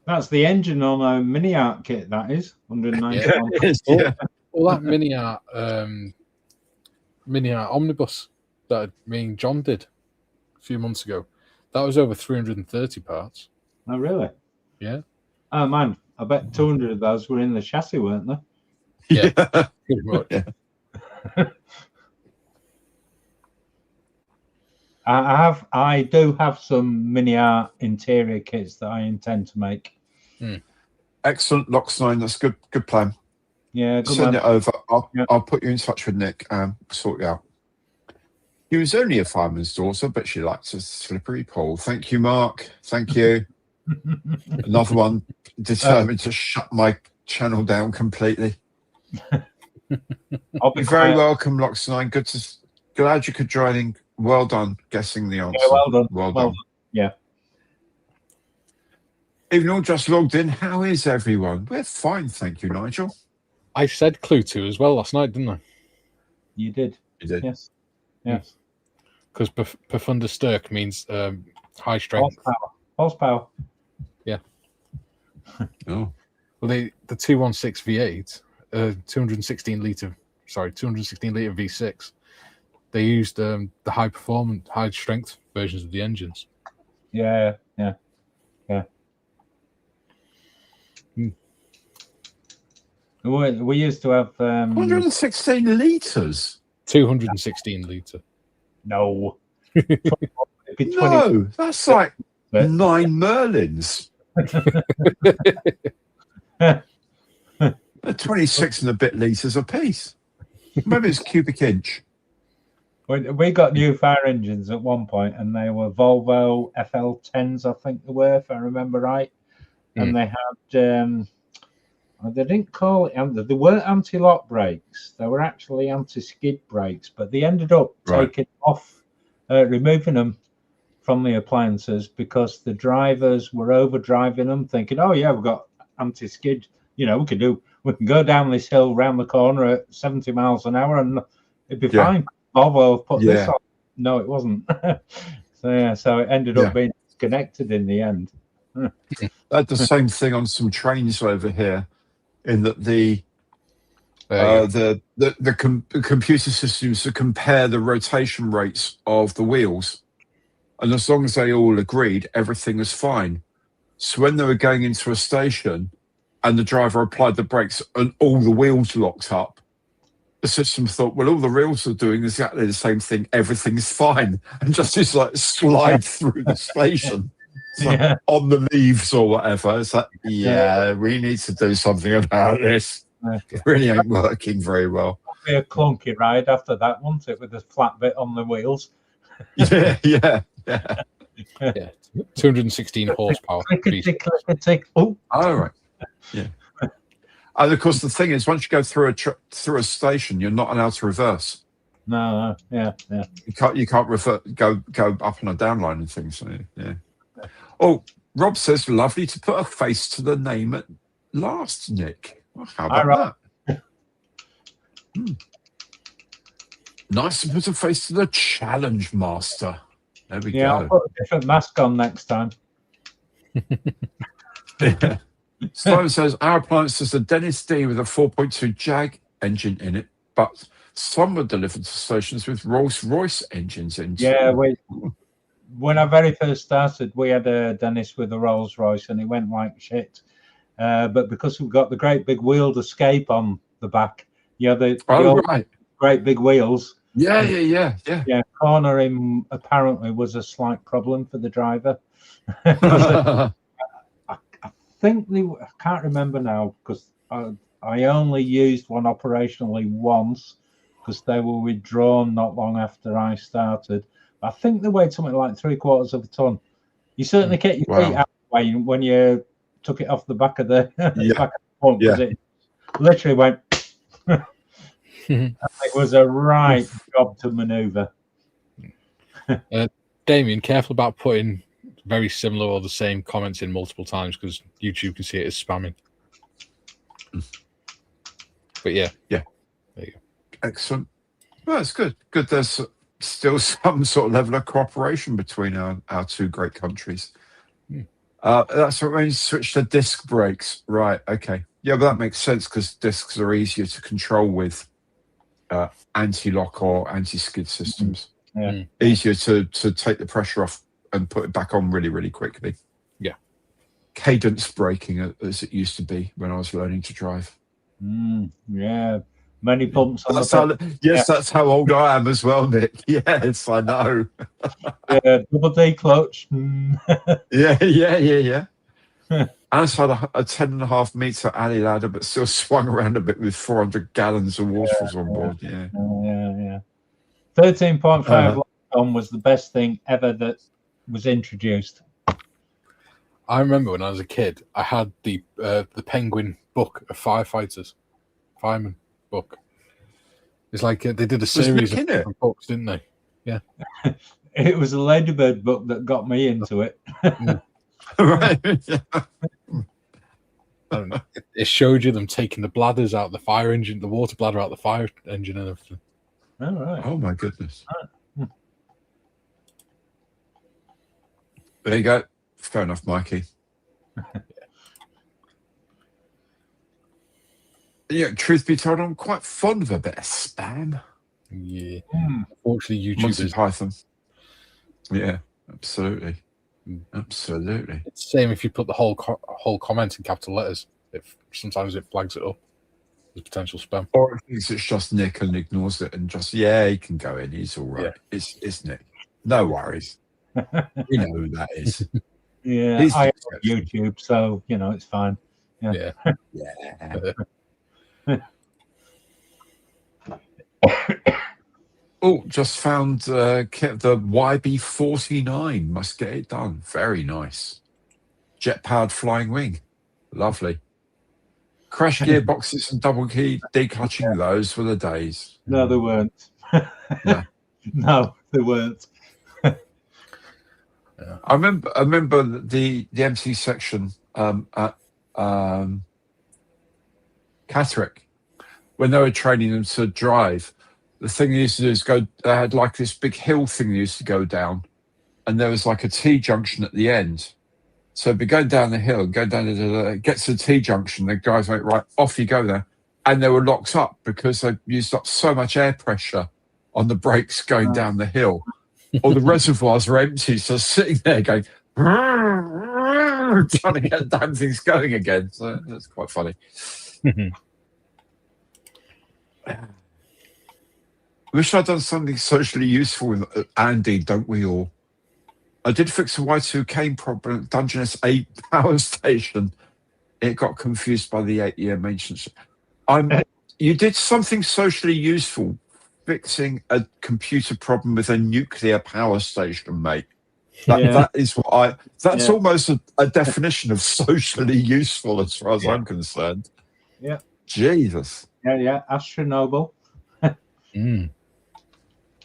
That's the engine on a mini art kit. That is 191. Yeah, it is, yeah. Well, that mini art omnibus that me and John did a few months ago, that was over 330 parts. Oh, really? Yeah. Oh, man. I bet 200 of those were in the chassis, weren't they? Yeah. Pretty much. Yeah. I do have some mini art interior kits that I intend to make. Excellent, Lox 9. That's good plan. Yeah, good Send man. it over. I'll put you in touch with Nick and sort it out. He was only a fireman's daughter, but she likes a slippery pole. Thank you, Mark. Thank you. Another one determined to shut my channel down completely. I'll be You're very welcome, Lox 9. Glad you could join in. Well done guessing the answer. Yeah, well done. Well done. Yeah. Even all just logged in, how is everyone? We're fine, thank you, Nigel. I said Clue 2 as well last night, didn't I? You did. You did. Yes. Yes. Because Profunda Stirk means high strength. Horsepower. Yeah. Oh. Well, the 216 V8, 216 litre V6, they used the high performance, high strength versions of the engines. Yeah. We used to have 116 litres. 216 litre. No. No, that's like 9 Merlins. 26 26 and a bit litres a piece. Maybe it's cubic inch. We got new fire engines at one point, and they were Volvo FL10s, I think they were, if I remember right. And they had, they didn't call it, they weren't anti-lock brakes. They were actually anti-skid brakes, but they ended up taking off, removing them from the appliances because the drivers were overdriving them, thinking, oh yeah, we've got anti-skid, we can go down this hill round the corner at 70 miles an hour and it'd be fine. Volvo put this on. No, it wasn't. So it ended up being disconnected in the end. I had the same thing on some trains over here, in that the computer systems to compare the rotation rates of the wheels, and as long as they all agreed, everything was fine. So when they were going into a station and the driver applied the brakes and all the wheels locked up, the system thought, well, all the wheels are doing exactly the same thing, everything's fine, and just slide through the station. On the leaves or whatever. It's like, we need to do something about this. It really ain't working very well. It'll be a clunky ride after that, won't it, with the flat bit on the wheels? Yeah. 216 horsepower. Oh, right. Yeah. And of course, the thing is, once you go through a station, you're not allowed to reverse. No, yeah. You can't go up on a down line and things. So, yeah. Oh, Rob says, lovely to put a face to the name at last, Nick. Well, how about that? Nice to put a face to the challenge master. There we go. I'll put a different mask on next time. Sloan says, our appliance is a Dennis D with a 4.2 Jag engine in it, but some were delivered to stations with Rolls-Royce engines in. Yeah, when I very first started, we had a Dennis with a Rolls-Royce, and it went like shit. But because we've got the great big wheeled escape on the back, the great big wheels. Yeah. Cornering apparently was a slight problem for the driver. I can't remember now because I only used one operationally once because they were withdrawn not long after I started. I think they weighed something like 3/4 of a ton. You certainly get your feet out of the way when you took it off the back of the back of the pump, because it literally went. It was a right job to manoeuvre. Damien, careful about putting very similar or the same comments in multiple times because YouTube can see it as spamming. But yeah. There you go. Excellent. Well, that's good. Good. There's still some sort of level of cooperation between our two great countries. That's what means switch to disc brakes. Right. Okay. Yeah, but that makes sense because discs are easier to control with anti-lock or anti-skid systems. Easier to take the pressure off and put it back on really, really quickly. Yeah. Cadence braking as it used to be when I was learning to drive. Yeah. Many bumps on that's how old I am as well, Nick. Yes, I know. Double D clutch. Yeah. I just had a 10.5 meter alley ladder, but still swung around a bit with 400 gallons of water on board. Yeah. 13.5 ton was the best thing ever that was introduced. I remember when I was a kid, I had the Penguin book of firemen book. It's like they did a series of different books, didn't they? Yeah. It was a Ladybird book that got me into it. Right. I don't know. It showed you them taking the bladders out of the fire engine, the water bladder out of the fire engine and everything. All right. Oh my goodness. There you go. Fair enough, Mikey. Yeah, truth be told, I'm quite fond of a bit of spam. Yeah. Unfortunately, YouTube Monty Python. Yeah, absolutely. Absolutely. It's the same if you put the whole comment in capital letters. Sometimes it flags it up as potential spam. Or it thinks it's just Nick and ignores it and just, he can go in. He's all right. Yeah. It's Nick. No worries. We know who that is. Yeah, I have YouTube, so, it's fine. Yeah. Oh, just found the YB49. Must get it done. Very nice. Jet-powered flying wing. Lovely. Crash gearboxes and double key declutching, those were the days. No, they weren't. No. No, they weren't. Yeah. I remember the MC section at Catterick, when they were training them to drive. The thing they used to do is they had like this big hill thing they used to go down, and there was like a T-junction at the end. So it'd be going down the hill, go down it gets to the T-junction, the guys went, right, off you go there. And they were locked up because they used up so much air pressure on the brakes going down the hill. All the reservoirs are empty, so sitting there going, trying to get the damn things going again. So that's quite funny. Wish I'd done something socially useful with Andy, don't we all? I did fix a Y2K problem at Dungeness 8 power station. It got confused by the 8-year maintenance. You did something socially useful fixing a computer problem with a nuclear power station, mate. That is what that's almost a definition of socially useful as far as I'm concerned. Yeah. Jesus. Yeah. Ask Chernobyl.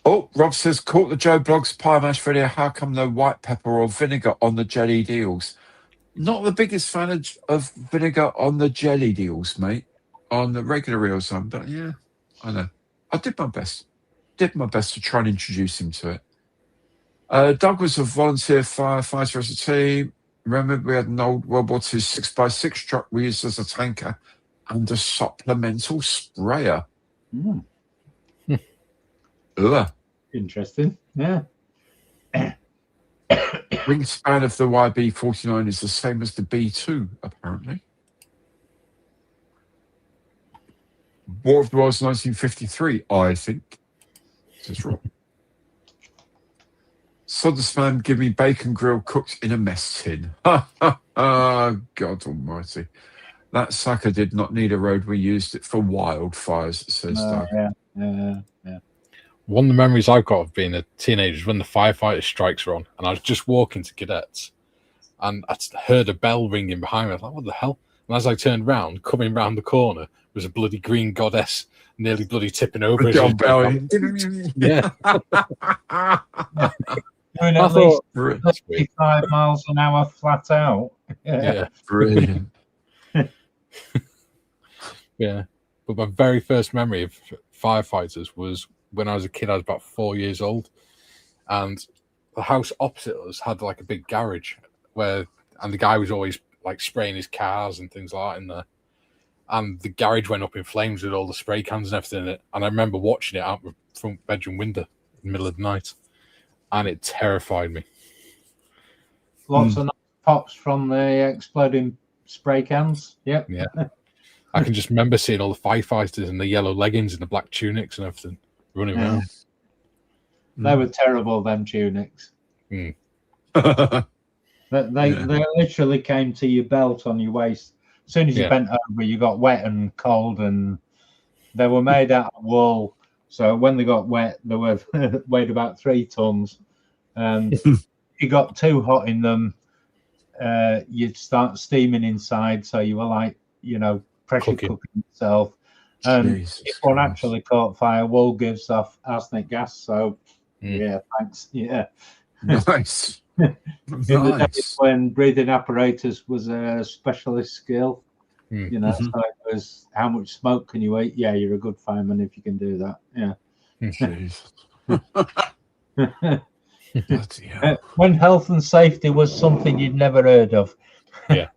Oh, Rob says, caught the Joe Blogs pie mash video. How come no white pepper or vinegar on the jelly deals? Not the biggest fan of vinegar on the jelly deals, mate. On the regular eels, but yeah, I know. I did my best. Did my best to try and introduce him to it. Doug was a volunteer firefighter as a team. Remember, we had an old World War II 6x6 truck we used as a tanker and a supplemental sprayer. Interesting. Yeah. Wingspan of the YB49 is the same as the B2, apparently. War of the Worlds 1953, I think. This is wrong. Sodders man, give me bacon grill cooked in a mess tin. God almighty. That sucker did not need a road. We used it for wildfires, says Doug. Yeah. One of the memories I've got of being a teenager is when the firefighter strikes were on, and I was just walking to cadets, and I heard a bell ringing behind me. I was like, what the hell? And as I turned round, coming round the corner was a bloody green goddess, nearly bloody tipping over. John Bell. Yeah. Doing at least 55 miles an hour flat out. Yeah. Brilliant. Yeah. But my very first memory of firefighters was when I was a kid. I was about 4 years old, and the house opposite us had like a big garage and the guy was always like spraying his cars and things like that in there. And the garage went up in flames with all the spray cans and everything in it. And I remember watching it out the front bedroom window in the middle of the night, and it terrified me. Lots of pops from the exploding spray cans. Yep. Yeah. I can just remember seeing all the firefighters in the yellow leggings and the black tunics and everything running around. They were terrible, them tunics. They literally came to your belt on your waist. As soon as you bent over, you got wet and cold, and they were made out of wool. So when they got wet, they were weighed about 3 tons. And if you got too hot in them, you'd start steaming inside. So you were like, pressure cooking yourself. And if one actually caught fire, wool gives off arsenic gas. So yeah, thanks. Yeah. Nice. In the days when breathing apparatus was a specialist skill, so it was how much smoke can you eat? Yeah, you're a good fireman if you can do that. Yeah. When health and safety was something you'd never heard of. Yeah.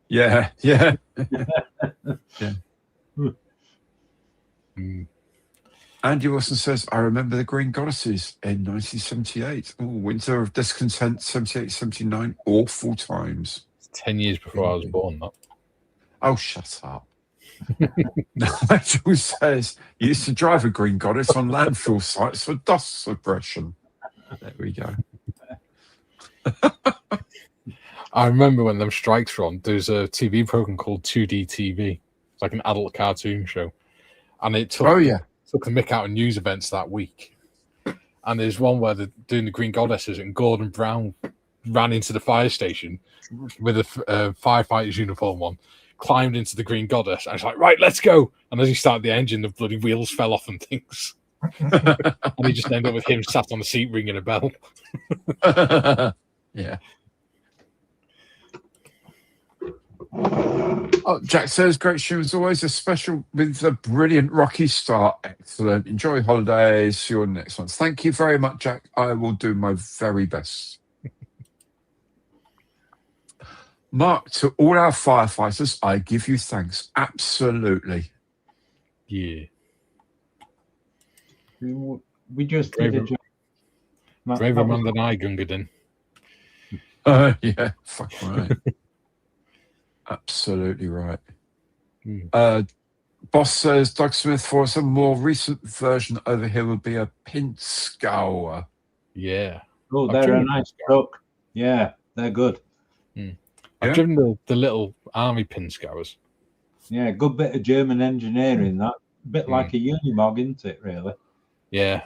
Andy Wilson says, I remember the Green Goddesses in 1978. Oh, Winter of Discontent, 78, 79. Awful times. 10 years before I was born, that. Oh, shut up. Nigel says, you used to drive a Green Goddess on landfill sites for dust suppression. There we go. I remember when them strikes were on, there's a TV program called 2D TV. It's like an adult cartoon show. And it took took the mick out of news events that week. And there's one where they're doing the Green Goddesses, and Gordon Brown ran into the fire station with a firefighter's uniform on, climbed into the Green Goddess, and it's like, right, let's go. And as he started the engine, the bloody wheels fell off and things. And he just ended up with him sat on the seat ringing a bell. Yeah. Oh, Jack says, great show as always, especially with the brilliant Rocky start. Excellent. Enjoy holidays. See you on the next ones. Thank you very much, Jack. I will do my very best. Mark, to all our firefighters, I give you thanks. Absolutely. Yeah. We just did a job. Braver man than I, Gungadin. Yeah, fuck right. Absolutely right. Boss says, Doug Smith, for us, a more recent version over here would be a Pinzgauer. Yeah. Oh, they're a nice truck. Yeah, they're good. I've driven the little army Pinzgauers. Yeah, good bit of German engineering. That bit like a Unimog, isn't it? Really? Yeah.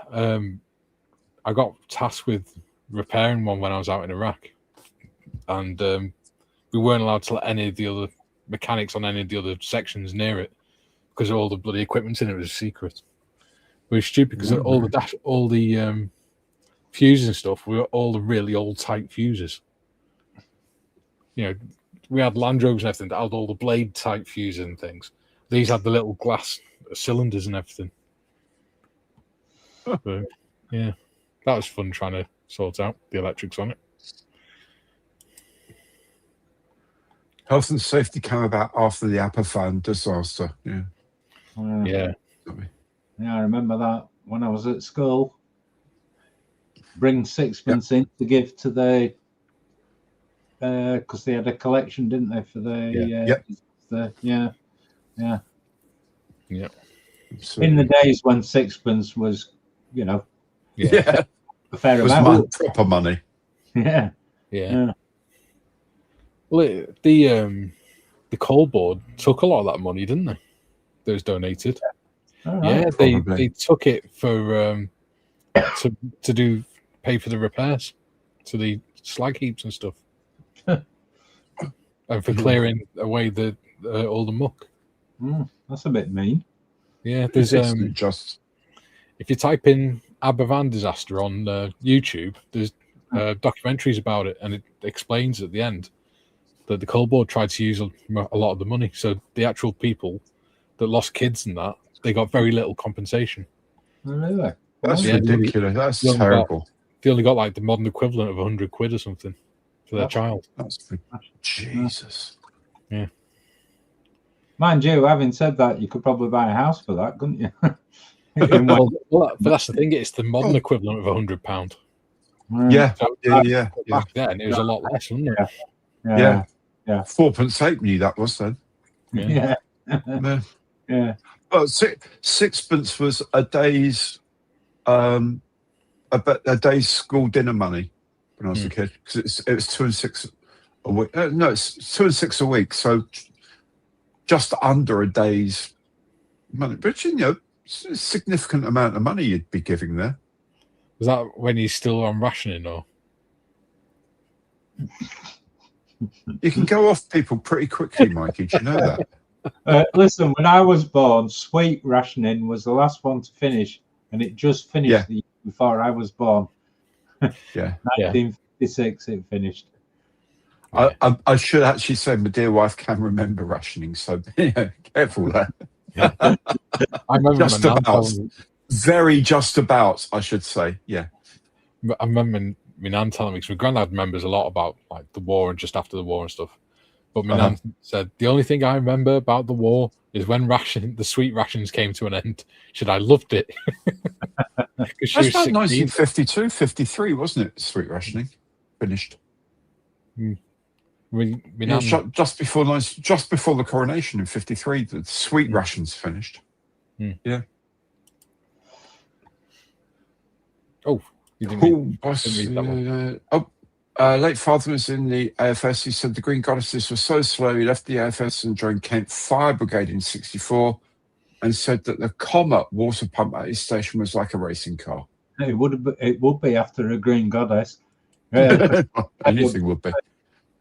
I got tasked with repairing one when I was out in Iraq, and we weren't allowed to let any of the other mechanics on any of the other sections near it because all the bloody equipment in it was a secret. It was stupid because all the fuses and stuff were all the really old type fuses. You know, we had Land Rovers and everything that had all the blade type fuses and things. These had the little glass cylinders and everything. But, yeah, that was fun trying to sort out the electrics on it. Health and safety came about after the Apafan disaster. Yeah. Yeah. Yeah, I remember that when I was at school. Bring sixpence in to give to the because they had a collection, didn't they, for the yeah. Absolutely. In the days when sixpence was, you know, a fair was amount. Proper money. Yeah. Well, the coal board took a lot of that money, didn't they? That was donated. They took it for to pay for the repairs to the slag heaps and stuff, and for clearing away all the muck. That's a bit mean. Yeah, there's just if you type in Aberfan disaster on YouTube, there's documentaries about it, and it explains at the end that the coal board tried to use a lot of the money. So the actual people that lost kids and that, they got very little compensation. Oh, really? That's ridiculous. That's terrible. They only got like the modern equivalent of 100 quid or something for their child. That's Jesus. Yeah. Mind you, having said that, you could probably buy a house for that, couldn't you? Well, but that's the thing. It's the modern equivalent of £100. Yeah. Back then, it was a lot less, wasn't it? Yeah. 4.8 that was then. Yeah. Well, sixpence was a day's school dinner money when I was a kid, because it was 2 and 6 a week. No, it's 2 and 6 a week, so just under a day's money. But you know, it's a significant amount of money you'd be giving there. Was that when he's still on rationing, or? You can go off people pretty quickly, Mikey. Do you know that? Listen, when I was born, sweet rationing was the last one to finish, and it just finished the year before I was born. 1956, it finished. I should actually say my dear wife can remember rationing, so careful there. I remember just about, very just about, I should say. Yeah, I remember my nan telling me, because my granddad remembers a lot about like the war and just after the war and stuff. But my nan said the only thing I remember about the war is when the sweet rations came to an end. She said I loved it. That's about 1952, 53, wasn't it? Sweet rationing finished. Just before the coronation in 53, the sweet rations finished. Yeah. Oh, late father was in the AFS. He said the Green Goddesses were so slow. He left the AFS and joined Kent Fire Brigade in 64. and said that the Comet water pump at his station was like a racing car. It would be after a Green Goddess. Anything would be.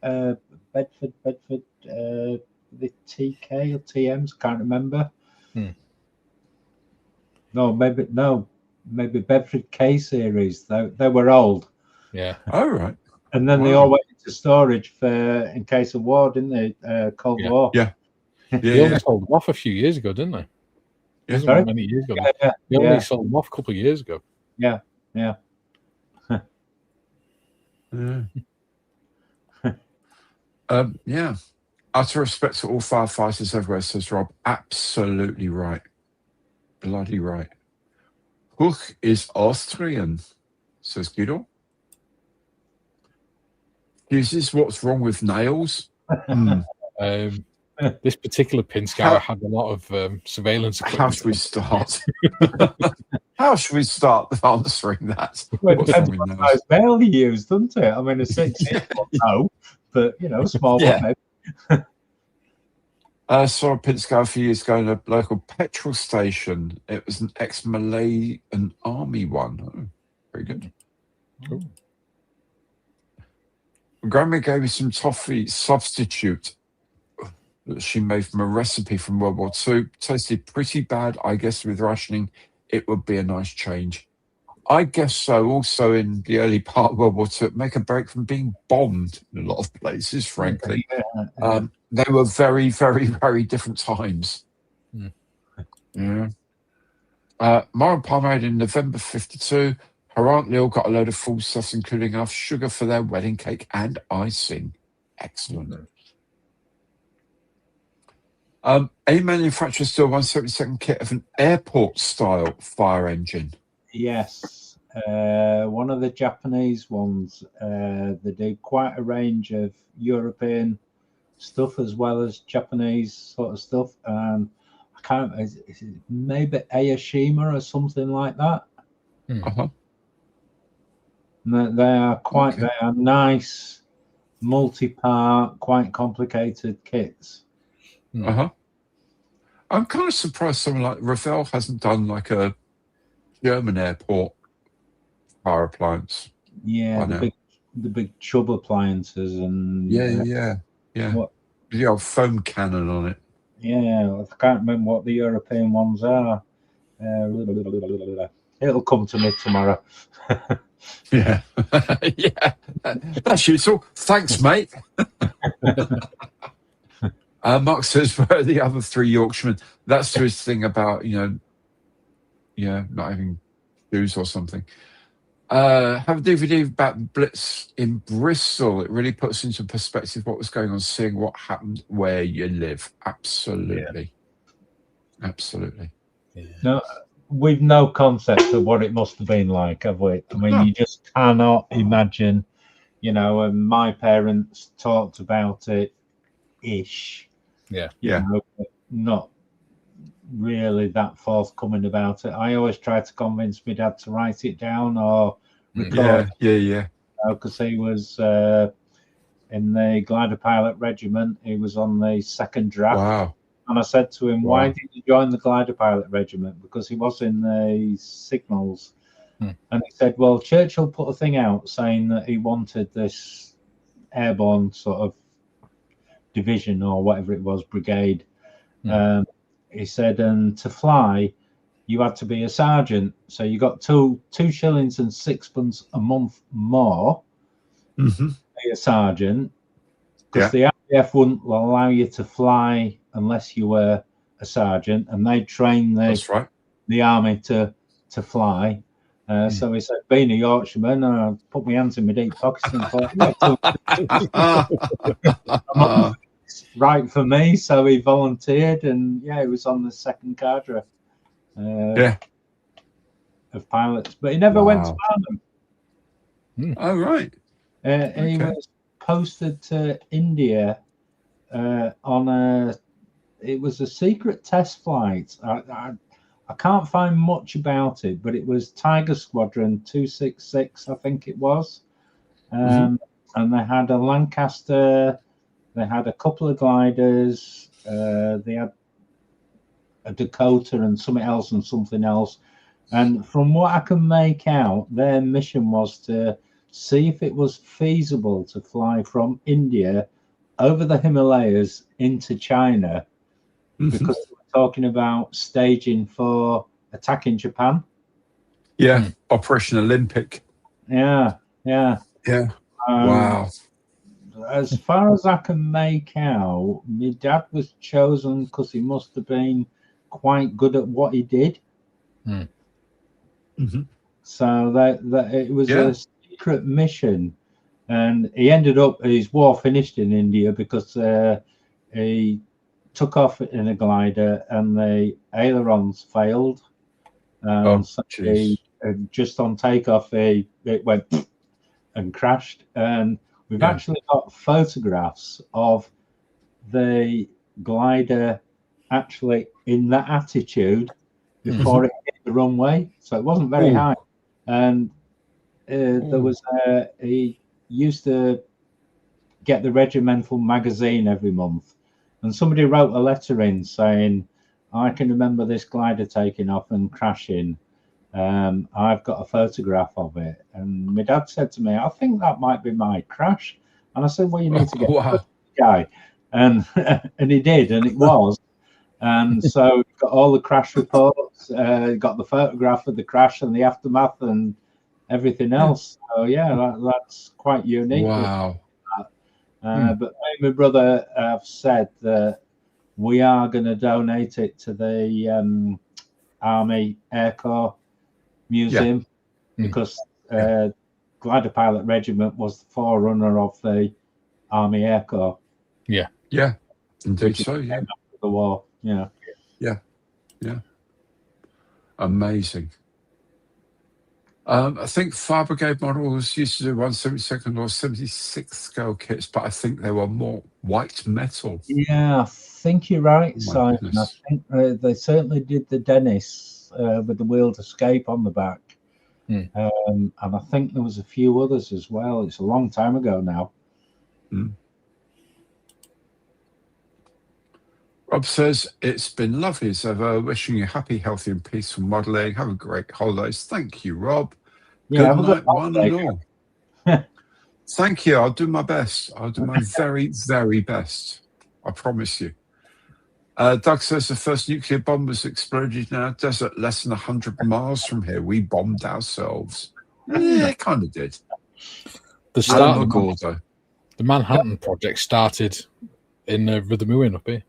Bedford, the TK or TMs, can't remember. No, maybe Bedford K series. They were old. Yeah. Oh, right. And then they all went into storage in case of war, didn't they? Cold War. Yeah. They only sold them off a few years ago, didn't they? Yeah. Sorry? Many years ago. They only sold them off a couple of years ago. Yeah. Yeah. Utter respect to all firefighters everywhere, says Rob. Absolutely right. Bloody right. Huch is Austrian, says Guido. Uses what's wrong with nails. This particular pin scour had a lot of surveillance equipment. How should we start? How should we start answering that? Well, it depends what size nail you use, doesn't it? I mean, a 6-inch no, but a small one. Saw a pin scour a few years ago in a local petrol station. It was an ex-Malayan army one. Oh, very good. Cool. Grandma gave me some toffee substitute that she made from a recipe from World War II. Tasted pretty bad. I guess with rationing, it would be a nice change. I guess so. Also, in the early part of World War II, make a break from being bombed in a lot of places, frankly. They were very, very, very different times. Yeah. Mara Palmer married in November 52. Her Aunt Lil got a load of full stuff, including enough sugar for their wedding cake and icing. Excellent. Any manufacturer still 172nd kit of an airport-style fire engine? Yes. One of the Japanese ones. They do quite a range of European stuff as well as Japanese sort of stuff. I can't. Is it maybe Ayashima or something like that? They are quite. Okay. They are nice, multi-part, quite complicated kits. I'm kind of surprised someone like Revell hasn't done like a German airport fire appliance. Yeah, the big Chubb appliances and What? The old foam cannon on it. Yeah, I can't remember what the European ones are. It'll come to me tomorrow. Yeah. That's useful. Thanks, mate. Mark says, where are the other 3 Yorkshiremen? That's to his thing about, not having shoes or something. Have a DVD about Blitz in Bristol. It really puts into perspective what was going on, seeing what happened where you live. Absolutely. Yeah. Absolutely. Yeah. No, we've no concept of what it must have been like, have we? I mean, you just cannot imagine, and my parents talked about it-ish. Not really that forthcoming about it. I always try to convince my dad to write it down or record. Because he was in the glider pilot regiment. He was on the 2nd draft. Wow. And I said to him, why did you join the glider pilot regiment? Because he was in the signals. And he said, well, Churchill put a thing out saying that he wanted this airborne sort of division or whatever it was, brigade. He said, and to fly, you had to be a sergeant. So you got 2 shillings and 6pence a month more to be a sergeant, because the RAF wouldn't allow you to fly unless you were a sergeant, and they trained the army to fly. So he said, being a Yorkshireman, I put my hands in my deep pockets and thought, right for me. So he volunteered, and he was on the 2nd cadre of pilots, but he never went to Barnum. Oh, right. He was posted to India it was a secret test flight. I can't find much about it, but it was Tiger Squadron 266, I think it was. And they had a Lancaster, they had a couple of gliders, they had a Dakota and something else and something else. And from what I can make out, their mission was to see if it was feasible to fly from India over the Himalayas into China, because they were talking about staging for attacking Japan. Yeah, Operation Olympic. Yeah. Wow. As far as I can make out, my dad was chosen because he must have been quite good at what he did. So that it was a secret mission, and he ended up, his war finished in India because he took off in a glider and the ailerons failed. So he, just on takeoff, it went and crashed. And we've actually got photographs of the glider actually in that attitude before it hit the runway. So it wasn't very high. And there was he used to get the regimental magazine every month, and somebody wrote a letter in saying, I can remember this glider taking off and crashing. I've got a photograph of it. And my dad said to me, I think that might be my crash. And I said, well, you need to get the guy. And he did, and it was. And so got all the crash reports, got the photograph of the crash and the aftermath and everything else. So yeah, that's quite unique. Wow. But me and my brother have said that we are going to donate it to the Army Air Corps Museum, because Glider Pilot Regiment was the forerunner of the Army Air Corps. Yeah, indeed so. Yeah, after the war. Yeah. Amazing. I think fire brigade models used to do 1/72 or 76th scale kits, but I think they were more white metal. Yeah, I think you're right, Simon. I think they certainly did the Dennis with the wheeled escape on the back. And I think there was a few others as well. It's a long time ago now. Rob says, it's been lovely as ever. Wishing you happy, healthy and peaceful modelling. Have a great holidays. Thank you, Rob. Yeah, good night, one and all. Thank you. I'll do my best. I'll do my very, very best. I promise you. Doug says the first nuclear bomb was exploded in our desert less than 100 miles from here. We bombed ourselves. Yeah, kind of did. The Manhattan Project started in Ruthermuin up here.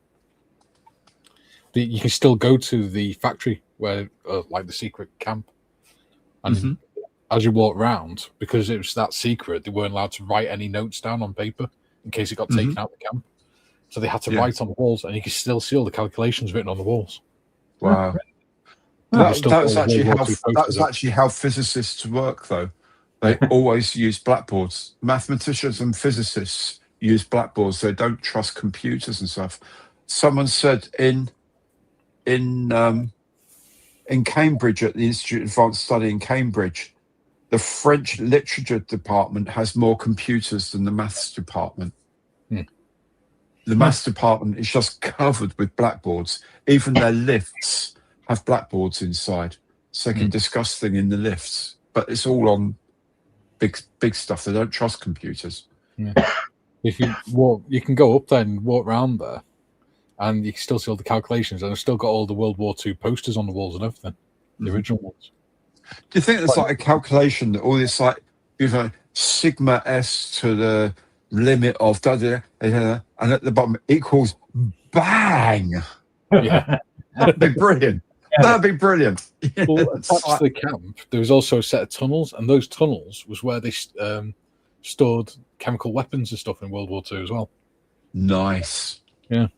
You can still go to the factory where, like the secret camp, and as you walk around, because it was that secret, they weren't allowed to write any notes down on paper in case it got taken out of the camp. So they had to write on the walls, and you can still see all the calculations written on the walls. Wow. That was actually how physicists work, though. They always use blackboards. Mathematicians and physicists use blackboards. They don't trust computers and stuff. Someone said in Cambridge, at the Institute of Advanced Study in Cambridge, the French literature department has more computers than the maths department. The maths department is just covered with blackboards. Even their lifts have blackboards inside, so they can discuss things in the lifts. But it's all on big stuff. They don't trust computers. If you walk, you can go up there and walk around there, and you can still see all the calculations, and I've still got all the World War II posters on the walls and everything, the original ones. Do you think there's like a calculation that all this, like, sigma s to the limit of and at the bottom equals bang? Yeah, that'd be brilliant. That'd be brilliant. Well, attached to the camp, there was also a set of tunnels, and those tunnels was where they stored chemical weapons and stuff in World War II as well. Nice. Yeah.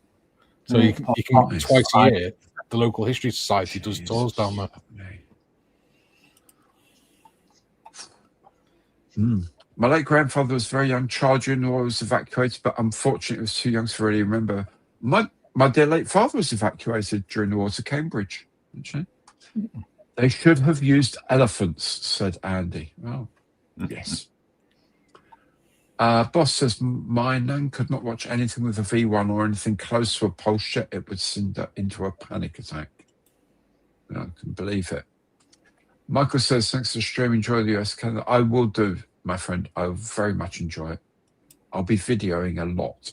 So you can twice a year, the local history society does tours down there. My late grandfather was a very young child during the war. Was evacuated, but unfortunately was too young to really remember. My dear late father was evacuated during the war to Cambridge. They should have used elephants, said Andy. Oh, yes. Boss says, my nan could not watch anything with a V1 or anything close to a pulse jet. It would send her into a panic attack. I can believe it. Michael says, thanks for the stream. Enjoy the US Canada. I will do, my friend. I will very much enjoy it. I'll be videoing a lot.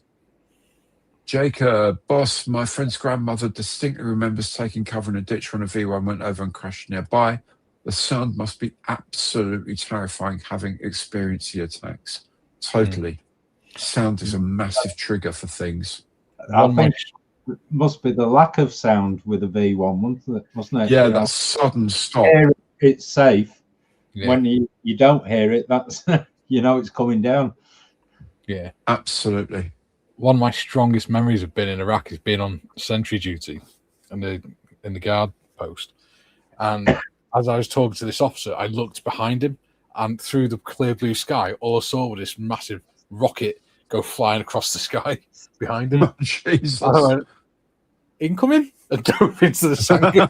Jacob, boss, my friend's grandmother distinctly remembers taking cover in a ditch when a V1 went over and crashed nearby. The sound must be absolutely terrifying having experienced the attacks. Totally. Sound is a massive trigger for things. I think it must be the lack of sound with a V1, mustn't it? Yeah, that sudden stop. It's safe. Yeah. When you don't hear it, that's it's coming down. Yeah, absolutely. One of my strongest memories of being in Iraq is being on sentry duty in the guard post. And as I was talking to this officer, I looked behind him, and through the clear blue sky, all I saw was this massive rocket go flying across the sky behind him. Oh, Jesus. I went, incoming, and dove into the Sangha.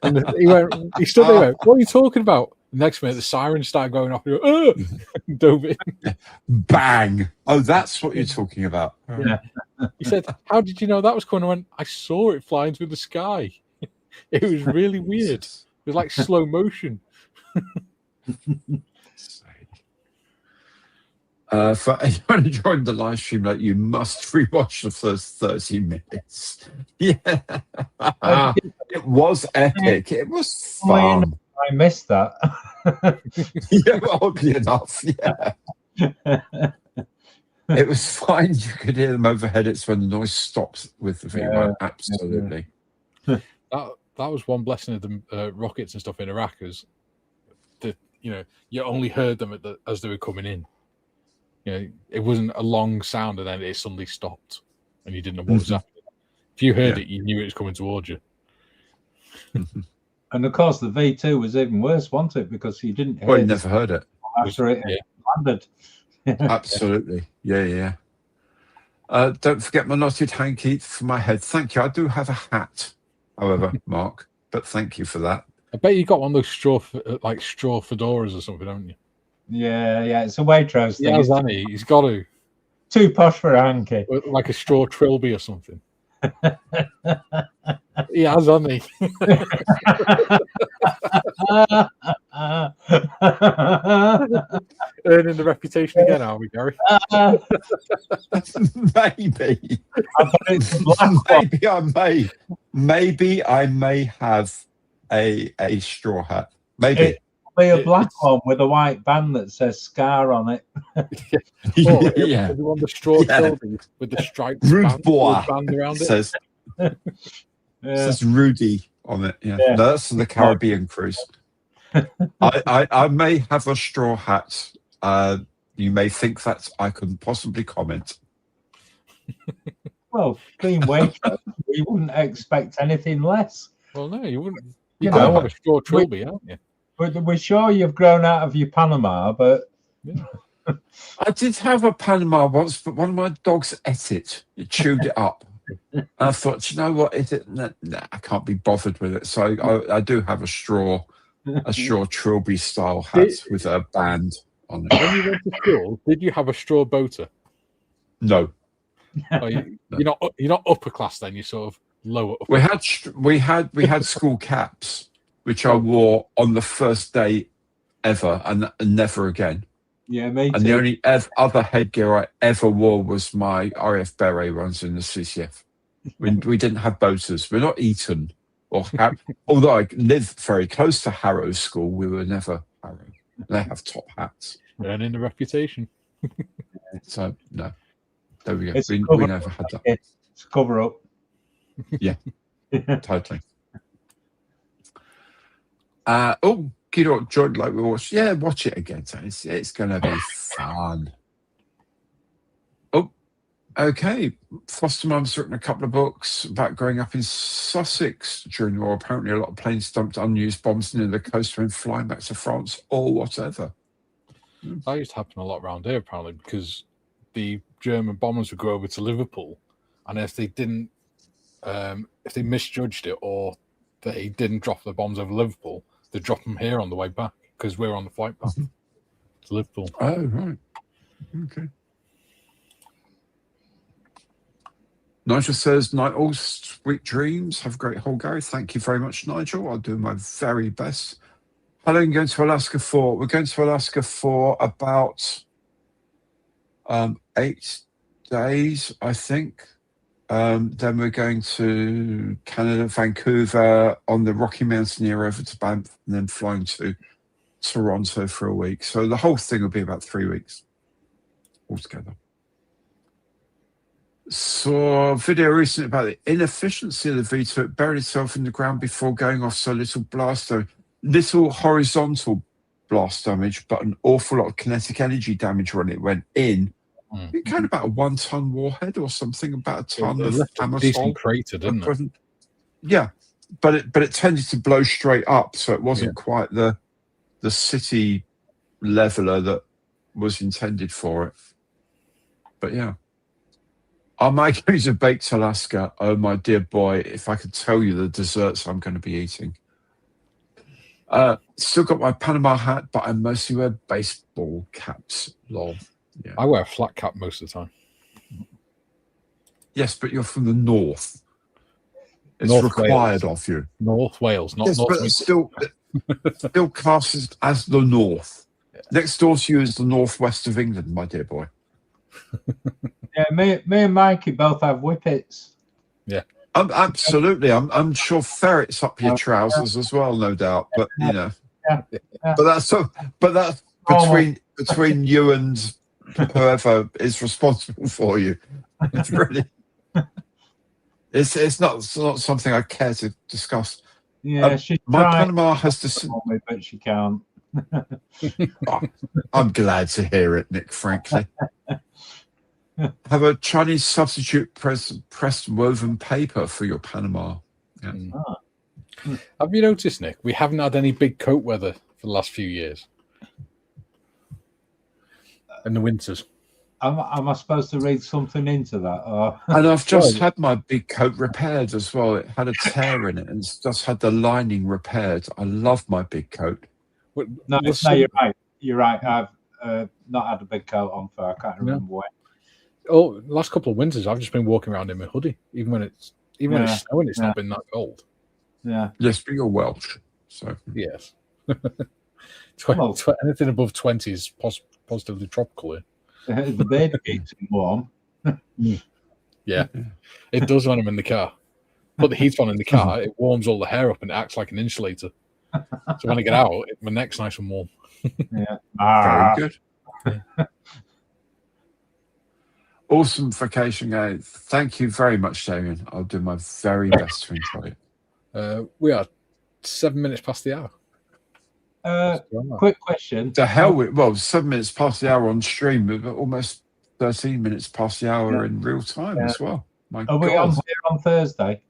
And he stood there, went, what are you talking about? Next minute, the sirens started going off. Dove in. Bang! Oh, that's what you're talking about. Yeah. He said, how did you know that was coming? I went, I saw it flying through the sky. It was really weird. It was like slow motion. For anyone who joined the live stream, like, you must rewatch the first 30 minutes. Yeah. It was epic. It was fun. I missed that. Yeah, oddly enough, yeah. It was fine. You could hear them overhead. It's when the noise stops with the V1. Yeah, absolutely. That was one blessing of the rockets and stuff in Iraq, is that you only heard them as they were coming in. It wasn't a long sound and then it suddenly stopped and you didn't know what was happening. If you heard it, you knew it was coming towards you. And of course, the V2 was even worse, wasn't it? Because you didn't hear Well, you never heard it after it landed. Absolutely. Yeah. Don't forget my knotted hanky for my head. Thank you. I do have a hat, however, Mark, but thank you for that. I bet you got one of those straw fedoras or something, haven't you? Yeah. It's a Waitrose thing. Yeah, hasn't he? He's got to. Too posh for a hanky. Like a straw trilby or something. He has, hasn't he? Earning the reputation again, are we, Gary? Maybe I may have a straw hat. Maybe. Be a black one with a white band that says Scar on it. Yeah. The one with the straw trilby with the striped band around it. Says, says Rudy on it. Yeah. No, that's the Caribbean cruise. I may have a straw hat. You may think that I couldn't possibly comment. Well, being Waitrose, we wouldn't expect anything less. Well, no, you wouldn't. You don't want a straw trilby, haven't you? We're sure you've grown out of your Panama, but I did have a Panama once, but one of my dogs ate it. It chewed it up. And I thought, you know what? Nah, I can't be bothered with it. So I do have a straw trilby style hat with a band on it. When you went to school, did you have a straw boater? No. Oh, you're not upper class then. You're sort of lower. We had school caps, which I wore on the first day ever and never again. Yeah, me too. And the only other headgear I ever wore was my RAF beret ones in the CCF. We didn't have boaters. We're not Eton or although I lived very close to Harrow School, we were never Harrow. They have top hats. Earning the reputation. So no, there we go. We never had that. It's a cover up. Yeah, totally. Joint like we watched. Yeah, watch it again. So it's going to be fun. Oh, okay. Foster Mum's written a couple of books about growing up in Sussex during the war. Apparently, a lot of planes dumped unused bombs near the coast when flying back to France or whatever. That used to happen a lot around here, apparently, because the German bombers would go over to Liverpool, and if they didn't, if they misjudged it or they didn't drop the bombs over Liverpool, they drop them here on the way back because we're on the flight back to Liverpool. Oh, right. Okay. Nigel says, night all, sweet dreams. Have a great hole, Gary. Thank you very much, Nigel. I'll do my very best. How long are you going to Alaska for? We're going to Alaska for about 8 days, I think. Then we're going to Canada, Vancouver, on the Rocky Mountaineer over to Banff, and then flying to Toronto for a week. So the whole thing will be about 3 weeks altogether. Saw a video recently about the inefficiency of the V2. It buried itself in the ground before going off, so little horizontal blast damage, but an awful lot of kinetic energy damage when it went in. It kind of about a 1 ton warhead or something, about a ton of a decent crater, didn't it? Yeah, but it tended to blow straight up, so it wasn't quite the city leveler that was intended for it. But yeah. Are my goodies of baked Alaska? Oh, my dear boy, if I could tell you the desserts I'm going to be eating. Still got my Panama hat, but I mostly wear baseball caps. Lol. Yeah. I wear a flat cap most of the time. Yes, but you're from the north. It's North required Wales. of you. North Wales, not yes, North. But still classes as the north. Yeah. Next door to you is the northwest of England, my dear boy. Yeah, me and Mikey both have whippets. Yeah, absolutely. I'm sure ferrets up your trousers as well, no doubt. But you know, but that's between you and whoever is responsible for you. It's really, it's not something I care to discuss. Yeah, my Panama has to, but she can't. I'm glad to hear it, Nick. Frankly. Have a Chinese substitute pressed woven paper for your Panama. Yeah. Have you noticed, Nick? We haven't had any big coat weather for the last few years. In the winters. Am I supposed to read something into that? Or... And I've just had my big coat repaired as well. It had a tear in it and it's just had the lining repaired. I love my big coat. No, you're right. You're right. I've not had a big coat on for I can't remember when. Oh, last couple of winters, I've just been walking around in my hoodie, even when it's snowing. It's not been that cold. Yeah. Yes, but you're Welsh, so yes. Anything above 20 is positively tropical here. The bed keeps me warm. Yeah, it does when I'm in the car. Put the heat on in the car, it warms all the hair up and it acts like an insulator. So when I get out, my neck's nice and warm. Yeah, very good. Awesome vacation, guys. Thank you very much, Damien. I'll do my very best to enjoy it. We are 7 minutes past the hour. Quick question. The hell, 7 minutes past the hour on stream, but almost 13 minutes past the hour in real time as well. My Are we on here on Thursday?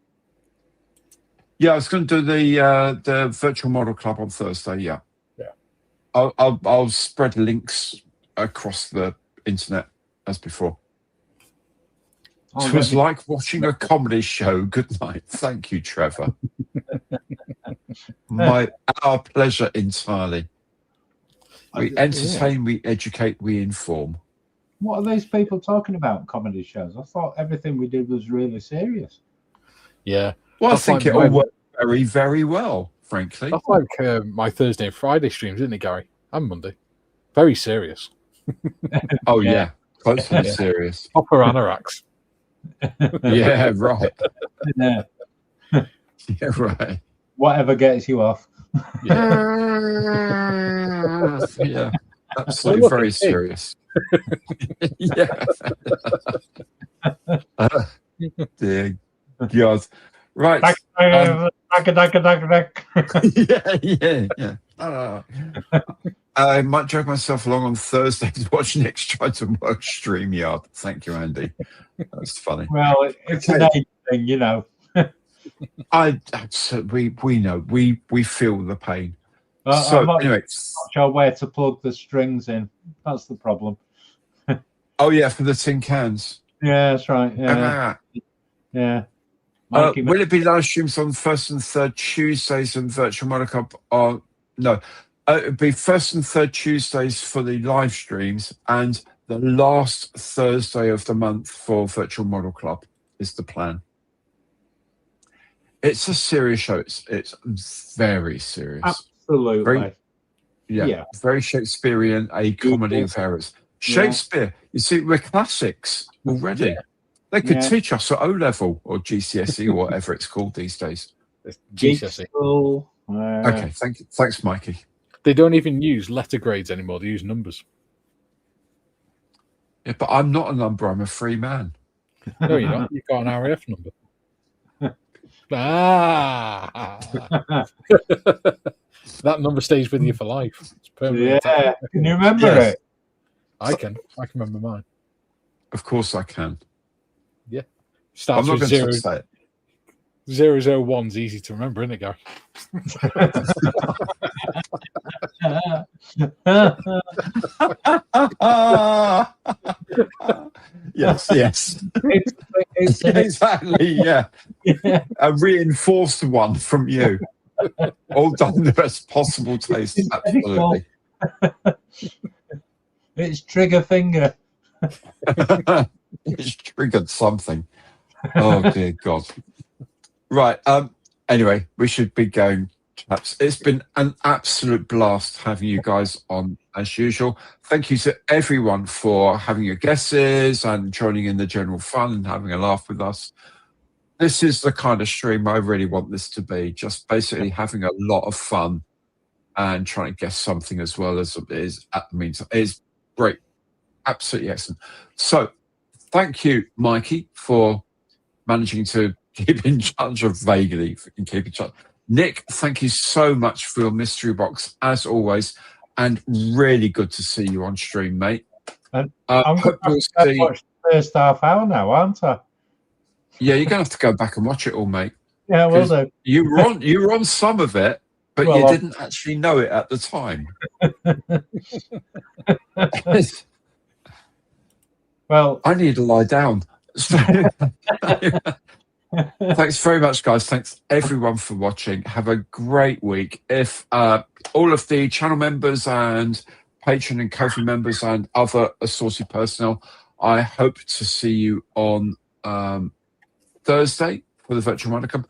Yeah, I was going to do the virtual model club on Thursday. Yeah. I'll spread links across the internet as before. It was like watching a comedy show. Good night. Thank you, Trevor. Our pleasure entirely. We entertain, we educate, we inform. What are these people talking about? Comedy shows? I thought everything we did was really serious. Yeah. Well, I think it all worked very, very well, frankly. That's like my Thursday and Friday streams, isn't it, Gary? And Monday. Very serious. Oh, yeah. Totally serious. Proper anoraks. Yeah, right. Yeah. Yeah, right. Whatever gets you off. Yeah, absolutely very serious. Yeah. Dear God. Right. Yeah. I might drag myself along on Thursday to watch Nick's try to work StreamYard. Thank you, Andy. That's funny. Well, it's an age thing, you know. We know. We feel the pain. I'm not sure where to plug the strings in. That's the problem. Oh yeah, for the tin cans. Yeah, that's right. Yeah. Will it be live streams on first and third Tuesdays and virtual Model Club? No, it'd be first and third Tuesdays for the live streams, and the last Thursday of the month for Virtual Model Club is the plan. It's a serious show. It's very serious. Absolutely. Very Shakespearean, a comedy of errors. Shakespeare, you see, we're classics already. Yeah. They could teach us at O-level or GCSE or whatever it's called these days. GCSE. Okay, thanks, Mikey. They don't even use letter grades anymore. They use numbers. Yeah, but I'm not a number. I'm a free man. No, you're not. You've got an RAF number. That number stays with you for life. It's permanent. Yeah, can you remember it? I can remember mine. Of course I can. Yeah. Starts I'm not with going to say it. 001's easy to remember, isn't it, Gary? Yes. It's exactly, yeah. A reinforced one from you. All done in the best possible taste. Absolutely. It's trigger finger. It's triggered something. Oh, dear God. Right. Anyway, we should be going. Perhaps. It's been an absolute blast having you guys on as usual. Thank you to everyone for having your guesses and joining in the general fun and having a laugh with us. This is the kind of stream I really want this to be. Just basically having a lot of fun and trying to guess something as well as it is at the meantime. It's great. Absolutely excellent. So thank you, Mikey, for managing to keep in charge of vaguely and keep in charge. Nick, thank you so much for your mystery box as always, and really good to see you on stream, mate. I'm going to watch the first half hour now, aren't I? Yeah, you're going to have to go back and watch it all, mate. Yeah, will do. You were on some of it, but you didn't actually know it at the time. Well, I need to lie down. Thanks very much, guys. Thanks everyone for watching. Have a great week. If all of the channel members and Patreon and Ko-fi members and other assorted personnel, I hope to see you on Thursday for the virtual Model.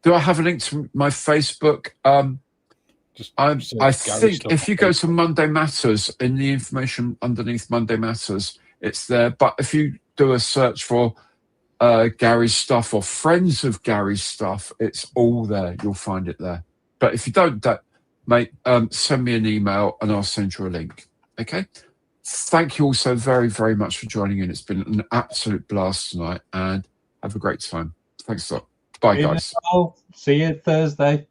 Do I have a link to my Facebook? I think if you go to Monday Matters, in the information underneath Monday Matters, it's there. But if you do a search for Gary's stuff or friends of Gary's stuff, it's all there. You'll find it there. But if you don't, mate, send me an email and I'll send you a link. Okay? Thank you all so very, very much for joining in. It's been an absolute blast tonight, and have a great time. Thanks a lot. Bye, guys. See you Thursday.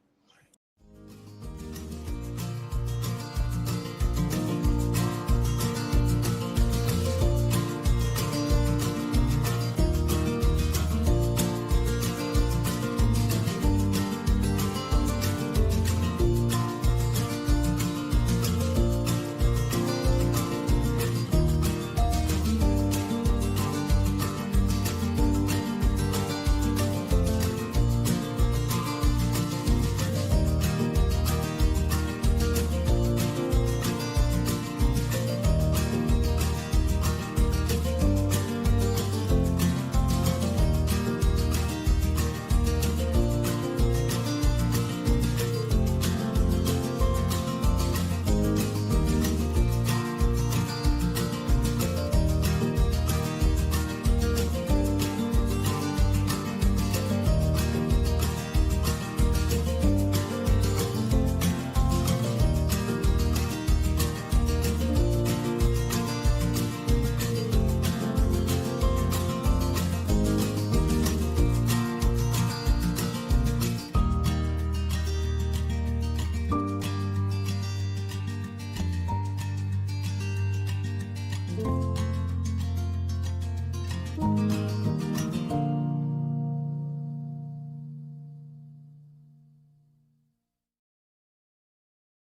Bye.